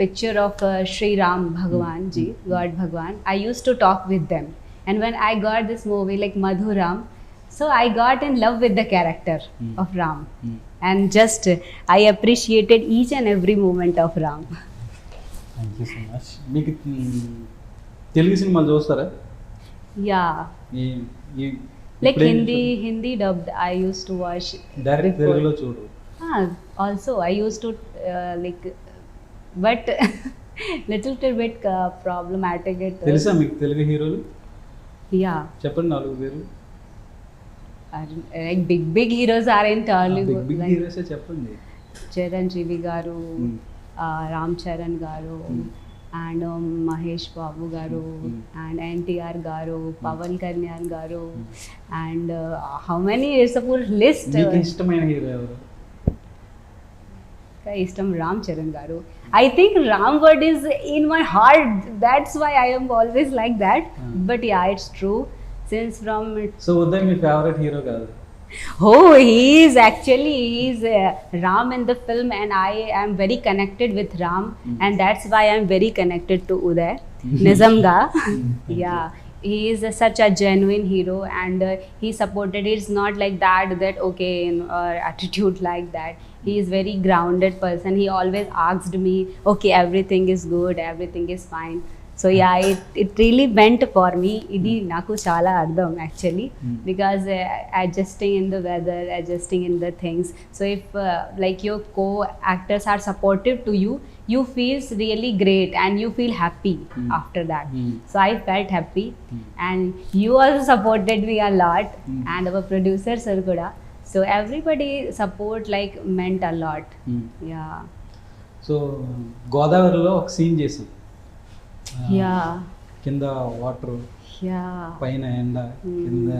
picture of Shri Ram Bhagwan ji, God Bhagwan, I used to talk with them, and when I got this movie like Madhuram, so I got in love with the character of Ram, and just I appreciated each and every moment of Ram. Thank you so much. మీకు తెలుగు సినిమాలు చూస్తారా? Yeah. Like ఇప్పుడేం Hindi dubbed I used to watch. Direct before. తెలుగులో చూడు. Also I used to like, but little bit problematic it is. తెలుసా మీకు తెలుగు హీరోలు? Yeah. చెప్పండి 4 పేరు. Like big heroes are in Tollywood. Big Like హీరోసే చెప్పండి. Chiranjeevi garu, Hmm. Ram Charan garu, and Mahesh Babu garu, and NTR garu, Pawan Kalyan garu, and how many is a full list. మీకు ఇష్టమైన హీరో ఎవరు? Istam Ram Charan garu. I think Ram word is in my heart. That's why I am always like that. But yeah, it's true. Since from so Uday me favourite hero కాదు? he's Ram in the film, and I am very connected with Ram, and that's why I'm very connected to Uday Nizamga. Yeah, he is such a genuine hero, and he supported. It's not like that okay, attitude like that. He is very grounded person. He always asked me, okay, everything is good, everything is fine. So yeah, it really meant for me. Idi naku chala ardham actually, because adjusting in the weather, adjusting in the things. So if like your co-actors are supportive to you, you feels really great and you feel happy after that. So I felt happy, and you also supported me a lot, and our producer sir kuda. So everybody support like meant a lot. Yeah. So గోదావరిలో ఒక సీన్ చేసాం. Yeah. కింద వాటర్, Yeah. పైన ఎండ, కింద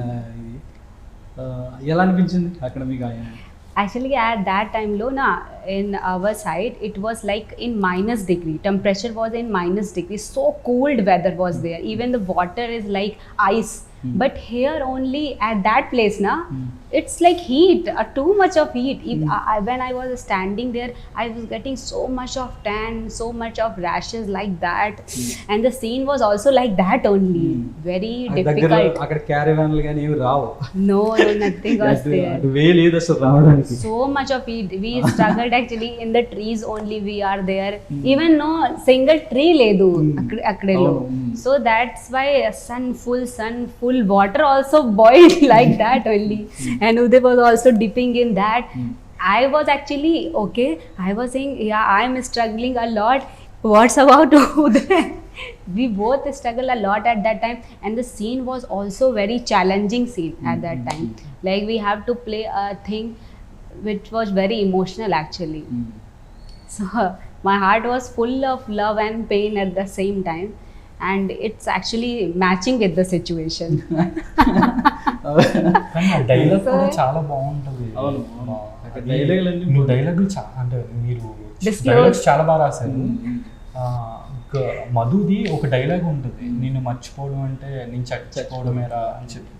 ఇది ఎలా అనిపించింది అక్కడ మీకు? Actually, at that time, Lona, in our side, it was like in -degree. Temperature was in -degree. So cold weather was there. Even the water is like ice. But here only at that place, it's like heat, too much of heat. When I was standing there, I was getting so much of tan, so much of rashes like that. And the scene was also like that only. Very difficult. అక్కడ క్యారవాన్లు కానీ ఏమి రావు. No, nothing was there. అటు వే లేదు అసలు రావడానికి. So much of heat. We struggled actually in the trees only. We are there. Even no single tree ledu akadelo. So that's why sun, full water also boiled like that only. And Uday was also dipping in that. I was actually okay. I was saying, yeah, I'm struggling a lot. What's about Uday? We both struggled a lot at that time, and the scene was also very challenging scene at that time. Like we have to play a thing which was very emotional actually. So my heart was full of love and pain at the same time, and it's actually matching with the situation. కానీ ఆ డైలాగ్ కూడా చాలా బాగుంటుంది. అవును, అవును. అక్కడ డైలాగులన్నీ నువ్వు డైలాగులు అంటే మీరు Disclose. డైలాగ్స్ చాలా బాగా రాశారు. మధుది ఒక డైలాగ్ ఉంటుంది, నిన్ను మర్చిపోవడం అంటే నేను చచ్చిపోవడమేరా అని చెప్పి.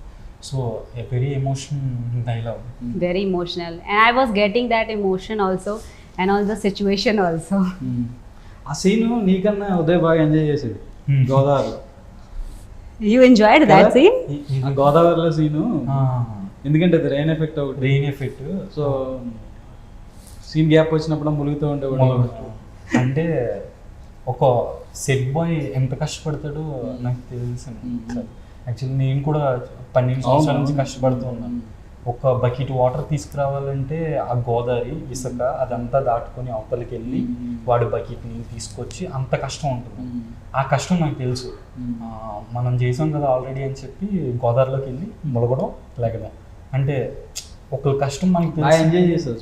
So a very emotion dialogue. Very emotional, and I was getting that emotion also, and all the situation also. ఆ సీను నీకన్నా ఉదయ్ బాగా ఎంజాయ్ చేసాడు గోదావరిలో. You enjoyed that కదా? scene? ఆ గోదావరిలో సీను, ఎందుకంటే అది రెయిన్ ఎఫెక్ట్ ఒకటి. Rain effect. So scene gap వచ్చినప్పుడు ములుగుతూ ఉండేవాడు. అంటే ఒక సెట్ బాయ్ ఎంత కష్టపడతాడో నాకు తెలిసింది. యాక్చువల్లీ నేను కూడా 12 సంవత్సరాల నుంచి కష్టపడుతూ ఉన్నాను. ఒక బకెట్ వాటర్ తీసుకురావాలంటే ఆ గోదావరి ఇసుక అదంతా దాటుకొని అవతలికి వెళ్ళి వాడు బకెట్ నీళ్ళు తీసుకొచ్చి అంత కష్టం ఉంటుంది. ఆ కష్టం నాకు తెలుసు. మనం చేసాం కదా ఆల్రెడీ అని చెప్పి గోదావరిలోకి వెళ్ళి ములగడం లెగడం అంటే ఒకరి కష్టం మనకి బాగా ఎంజాయ్ చేశారు.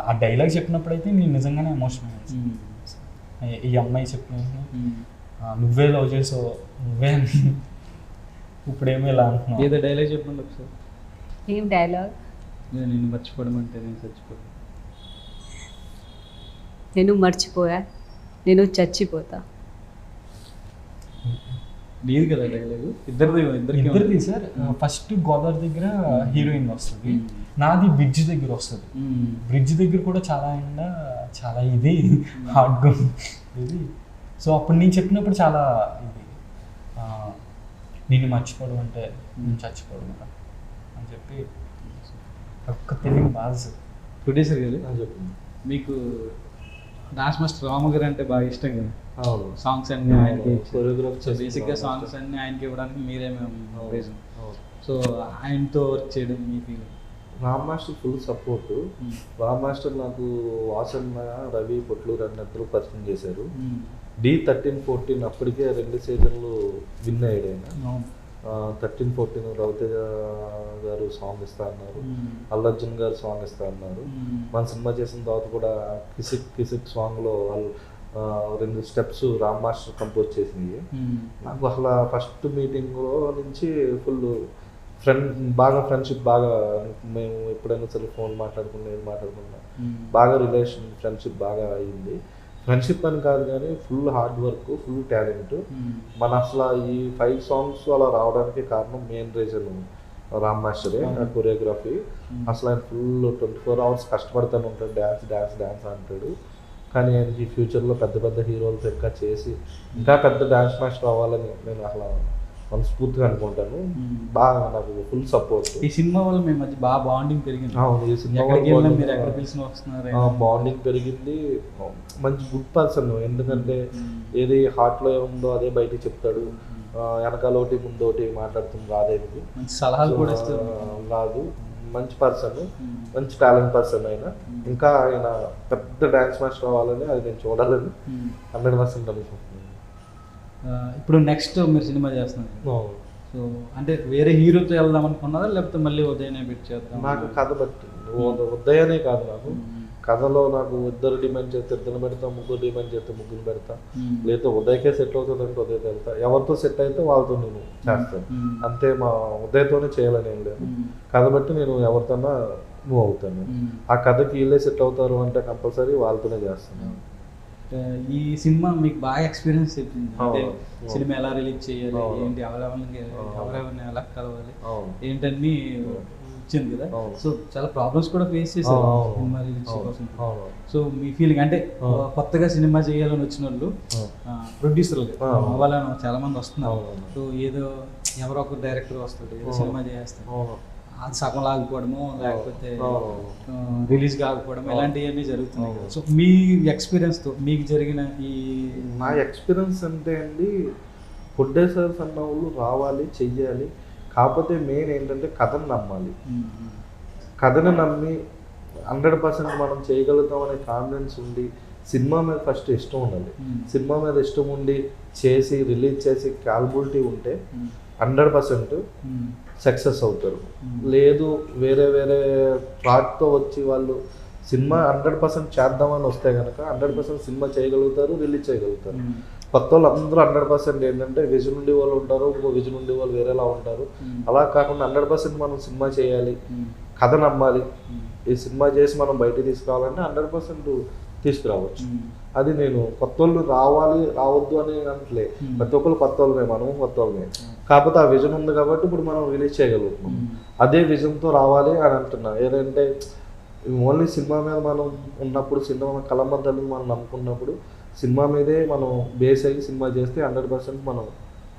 ఆ డైలాగ్ చెప్పినప్పుడైతే నేను నిజంగానే ఎమోషన్ అయ్యాను. ఈ అమ్మాయి చెప్పిన నువ్వే లవ్ చేసావు, నువ్వే ఇప్పుడేమో ఇలా అంటున్నావు. ఏదో డైలాగ్ చెప్పండి ఒకసారి. Same dialogue. నేను మర్చిపోవడం అంటే నేను చచ్చిపోతాను. నేను మర్చిపోయా, నేను చచ్చిపోతా. లేదు కదా డైలాగ్, ఇద్దరిది సార్. ఫస్ట్ గోదావరి దగ్గర హీరోయిన్ వస్తుంది, నాది బ్రిడ్జ్ దగ్గర వస్తుంది. బ్రిడ్జ్ దగ్గర కూడా చాలా ఎండ, చాలా ఇది హార్డ్గా ఇది. సో అప్పుడు నేను చెప్పినప్పుడు చాలా ఇది నేను మర్చిపోవడం అంటే నేను చచ్చిపోవడం అని చెప్పి ఒక్క తెలుగు బాగా. ప్రొడ్యూసర్ గారు మీకు డాన్స్ మాస్టర్ రామగారు అంటే బాగా ఇష్టం కదా, అవును సాంగ్స్ అన్ని ఆయనకి కొరియోగ్రాఫ్ సో బేసిక్గా సాంగ్స్ అన్ని ఆయనకి ఇవ్వడానికి మీరే మేము రీజన్. సో ఆయనతో వర్క్ చేయడం మీ feeling? Ram master full support. Ram master నాకు వాసన్న, రవి, పొట్లూరు అన్న ఇద్దరు పరిచయం చేశారు. D13-14 అప్పటికే 2 సీజన్లు విన్ అయ్యాడు ఆయన. 13-14 రవితేజ గారు సాంగ్ ఇస్తా అన్నారు, అల్లు అర్జున్ గారు సాంగ్ ఇస్తా అన్నారు. మన సినిమా చేసిన తర్వాత కూడా కిసిక్ కిసిక్ సాంగ్లో వాళ్ళు 2 స్టెప్స్ రామ్ మాస్టర్ కంపోజ్ చేసింది. నాకు అసలు ఫస్ట్ మీటింగ్లో నుంచి ఫుల్ ఫ్రెండ్షిప్ బాగా, మేము ఎప్పుడైనా సరే ఫోన్ మాట్లాడుకున్నా బాగా రిలేషన్ ఫ్రెండ్షిప్ బాగా అయింది. ఫ్రెండ్షిప్ అని కాదు కానీ full hard work, full talent. మన అసలు ఈ 5 సాంగ్స్ అలా రావడానికి కారణం మెయిన్ రీజన్ రామ్ మాస్టరే, కొరియోగ్రఫీ. అసలు ఆయన ఫుల్ 24 hours కష్టపడుతూనే ఉంటాడు, డ్యాన్స్ అంటాడు. కానీ ఆయనకి ఫ్యూచర్లో పెద్ద పెద్ద హీరోలతో ఇంకా చేసి ఇంకా పెద్ద డ్యాన్స్ మాస్టర్ అవ్వాలని నేను అసలు మనస్ఫూర్తిగా అనుకుంటాను. బాగా నాకు ఫుల్ సపోర్ట్. ఈ సినిమా వల్ల మీ మధ్య బాగా బాండింగ్ పెరిగింది. అవును, ఈ సినిమా మీరు ఎక్కడ పిలిచిన వస్తున్నారు, బాండింగ్ పెరిగింది. మంచి గుడ్ పర్సన్. ఎందుకంటే ఏది హార్ట్లో ఏముందో అదే బయటికి చెప్తాడు. వెనకాల ఒకటి ముందు ఒకటి మాట్లాడుతుంది, రాదేమిటి మంచి సలహాలు కూడా ఇస్తారు. రాదు, మంచి పర్సన్, మంచి టాలెంట్ పర్సన్. ఆయన ఇంకా ఆయన పెద్ద డ్యాన్స్ మాస్టర్ అవ్వాలని, అది నేను చూడాలని 100% అనుకుంటున్నాను. ఇప్పుడు నెక్స్ట్ మీరు సినిమా చేస్తున్నారు, సో అంటే వేరే హీరోతో వెళ్దాం అనుకున్నారా, లేకపోతే మళ్ళీ ఉదయనే పెట్టి చేద్దాం? నాకు కథ బట్టి ఉదయనే కాదు, నాకు కథలో నాకు 2 డిమాండ్ చేస్తే 2 పెడతా, 3 డిమాండ్ చేస్తే 3 పెడతా, లేదా ఉదయకే సెట్ అవుతుంది అంటే ఉదయతో వెళ్తా. ఎవరితో సెట్ అయితే వాళ్ళతో నేను చేస్తాను అంతే. మా ఉదయతోనే చేయాలని ఏం లేదు. కథ బట్టి నేను ఎవరితోనా మూవ్ అవుతాను. ఆ కథకి వీళ్ళే సెట్ అవుతారు అంటే కంపల్సరీ వాళ్ళతోనే చేస్తాను. ఈ సినిమా మీకు బాగా ఎక్స్పీరియన్స్ చెప్పింది, అంటే సినిమా ఎలా రిలీజ్ చేయాలి, ఏంటి, ఎవరెవరిని ఎలా కలవాలి, ఏంటన్నీ వచ్చింది కదా. సో చాలా ప్రాబ్లమ్స్ కూడా ఫేస్ చేశారు సినిమా రిలీజ్ కోసం. సో మీ ఫీలింగ్ అంటే కొత్తగా సినిమా చేయాలని వచ్చిన వాళ్ళు ప్రొడ్యూసర్లు అవ్వాలని చాలా మంది వస్తున్నారు. సో ఏదో ఎవరో ఒక డైరెక్టర్ వస్తాడు, ఏదో సినిమా చేస్తారు, అది సగం ఆగిపోవడము, లేకపోతే రిలీజ్ కాకపోవడం, ఇలాంటివన్నీ జరుగుతున్నాయి. సో మీ ఎక్స్పీరియన్స్తో మీకు జరిగిన ఈ నా ఎక్స్పీరియన్స్ అంటే అండి, ప్రొడ్యూసర్స్ అన్న వాళ్ళు రావాలి, చెయ్యాలి. కాకపోతే మెయిన్ ఏంటంటే కథను నమ్మాలి. కథను నమ్మి 100% మనం చేయగలుగుతాం అనే కాన్ఫిడెన్స్ ఉండి, సినిమా మీద ఫస్ట్ ఇష్టం ఉండాలి. సినిమా మీద ఇష్టం ఉండి చేసి రిలీజ్ చేసి క్యాపబిలిటీ ఉంటే 100% సక్సెస్ అవుతారు. లేదు వేరే థాట్తో వచ్చి వాళ్ళు సినిమా 100% చేద్దామని వస్తే కనుక 100% సినిమా చేయగలుగుతారు, రిలీజ్ చేయగలుగుతారు. కొత్త వాళ్ళు అందరూ 100% ఏంటంటే విజన్ ఉండి వాళ్ళు ఉంటారు, ఇంకో విజన్ ఉండి వాళ్ళు వేరేలా ఉంటారు. అలా కాకుండా 100% మనం సినిమా చేయాలి, కథ నమ్మాలి. ఈ సినిమా చేసి మనం బయటికి తీసుకురావాలంటే 100% తీసుకురావచ్చు. అది నేను కొత్త వాళ్ళు రావద్దు అని అనట్లే. ప్రతి ఒక్కరు కొత్త వాళ్ళనే, మనము కొత్త వాళ్ళనే. కాకపోతే ఆ విజన్ ఉంది కాబట్టి ఇప్పుడు మనం రిలీజ్ చేయగలుగుతున్నాం. అదే విజన్తో రావాలి అని అంటున్నా. ఏదంటే ఓన్లీ సినిమా మీద మనం ఉన్నప్పుడు, సినిమా కళామందరిని మనం నమ్ముకున్నప్పుడు సినిమా మీదే మనం బేస్ అయ్యి సినిమా చేస్తే 100% మనం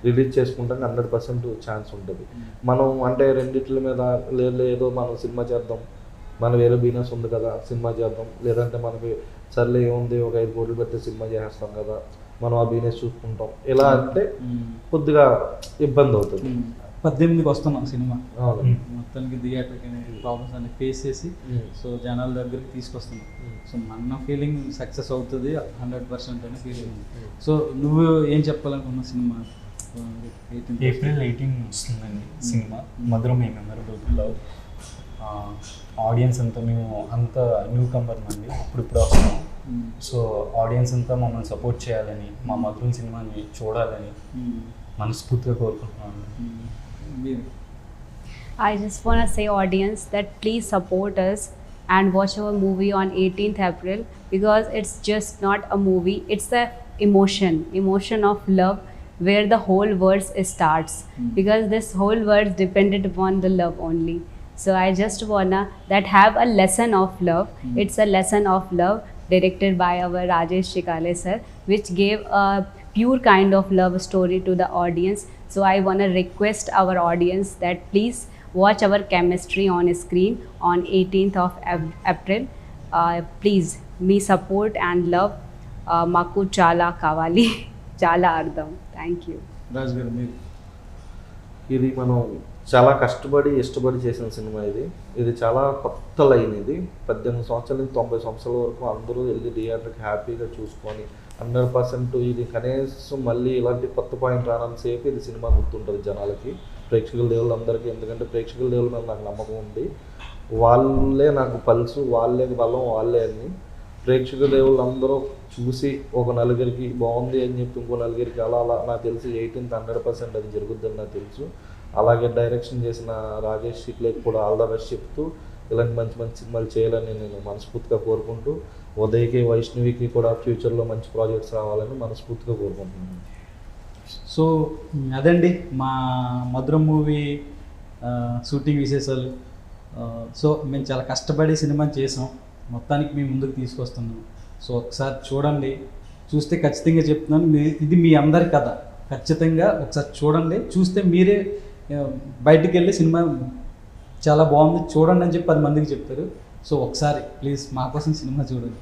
రిలీజ్ చేసుకుంటానికి 100% ఛాన్స్ ఉంటుంది. మనం అంటే రెండిట్ల మీద లేదో మనం సినిమా చేద్దాం, మన వేరే బిజినెస్ ఉంది కదా సినిమా చేద్దాం, లేదంటే మనకి సర్లే ఏముంది ఒక 5 కోట్లు పెడితే సినిమా చేస్తాం కదా, మనం ఆ బిజినెస్ చూసుకుంటాం, ఇలా అంటే కొద్దిగా ఇబ్బంది అవుతుంది. 18కి వస్తున్నాం సినిమా, మొత్తానికి థియేటర్కి ప్రాబ్లమ్స్ అన్ని ఫేస్ చేసి సో జనాల దగ్గరికి తీసుకొస్తున్నాం. సో మన ఫీలింగ్ సక్సెస్ అవుతుంది 100% అనే ఫీలింగ్ ఉంది. సో నువ్వు ఏం చెప్పాలనుకున్న సినిమా? April 18 వస్తుందండి సినిమా, మధురమే మెమరబుల్ లవ్. ఆడియన్స్ అంతా మేము అంత న్యూ కమర్ అండి, ఇప్పుడు వస్తున్నాం. సో ఆడియన్స్ అంతా మమ్మల్ని సపోర్ట్ చేయాలని, మా మధురం సినిమాని చూడాలని మనస్ఫూర్తిగా కోరుకుంటున్నాను. I just want to say audience that please support us and watch our movie on 18th April, because it's just not a movie, it's a emotion of love where the whole world starts, because this whole world depended upon the love only. So I just wanna that have a lesson of love. It's a lesson of love directed by our Rajesh Shikale sir, which gave a pure kind of love story to the audience. So I wanna request our audience that please watch our chemistry on screen on 18th of April. Please me support and love మాకు చాలా కావాలి. చాలా అర్థం. Thank you. రాజు గారు మీరు ఇది మనం చాలా కష్టపడి ఇష్టపడి చేసిన సినిమా ఇది చాలా కొత్త లైన్. ఇది 18 సంవత్సరాల నుంచి 90 సంవత్సరాల వరకు అందరూ వెళ్ళి థియేటర్కి హ్యాపీగా చూసుకొని 100% ఇది కనీసం మళ్ళీ ఇలాంటి కొత్త పాయింట్ రానంతసేపు ఇది సినిమా గుర్తుంటుంది జనాలకి, ప్రేక్షకుల దేవుళ్ళందరికీ. ఎందుకంటే ప్రేక్షకుల దేవుళ్ళ మీద నాకు నమ్మకం ఉంది. వాళ్ళే నాకు పల్సు, వాళ్ళే బలం, వాళ్ళే అన్ని. ప్రేక్షక దేవుళ్ళందరూ చూసి ఒక నలుగురికి బాగుంది అని చెప్పి ఇంకో నలుగురికి అలా నాకు తెలిసి 18th 100% అది జరుగుద్దని నాకు తెలుసు. అలాగే డైరెక్షన్ చేసిన రాజేష్ శిక్లేకి కూడా ఆల్ ద బెస్ట్ చెప్తూ ఇలాంటి మంచి మంచి సినిమాలు చేయాలని నేను మనస్ఫూర్తిగా కోరుకుంటూ, ఉదయ్కి వైష్ణవికి కూడా ఫ్యూచర్లో మంచి ప్రాజెక్ట్స్ రావాలని మనస్ఫూర్తిగా కోరుకుంటున్నాను. సో అదండి మా మధురం మూవీ షూటింగ్ విశేషాలు. సో మేము చాలా కష్టపడి సినిమా చేసాం, మొత్తానికి మేము ముందుకు తీసుకొస్తున్నాం. సో ఒకసారి చూడండి, చూస్తే ఖచ్చితంగా చెప్తున్నాను ఇది మీ అందరి కథ. ఖచ్చితంగా ఒకసారి చూడండి, చూస్తే మీరే బయటికి వెళ్ళి సినిమా చాలా బాగుంది చూడండి అని చెప్పి 10 మందికి చెప్తారు. సో ఒకసారి ప్లీజ్ మా కోసం సినిమా చూడండి.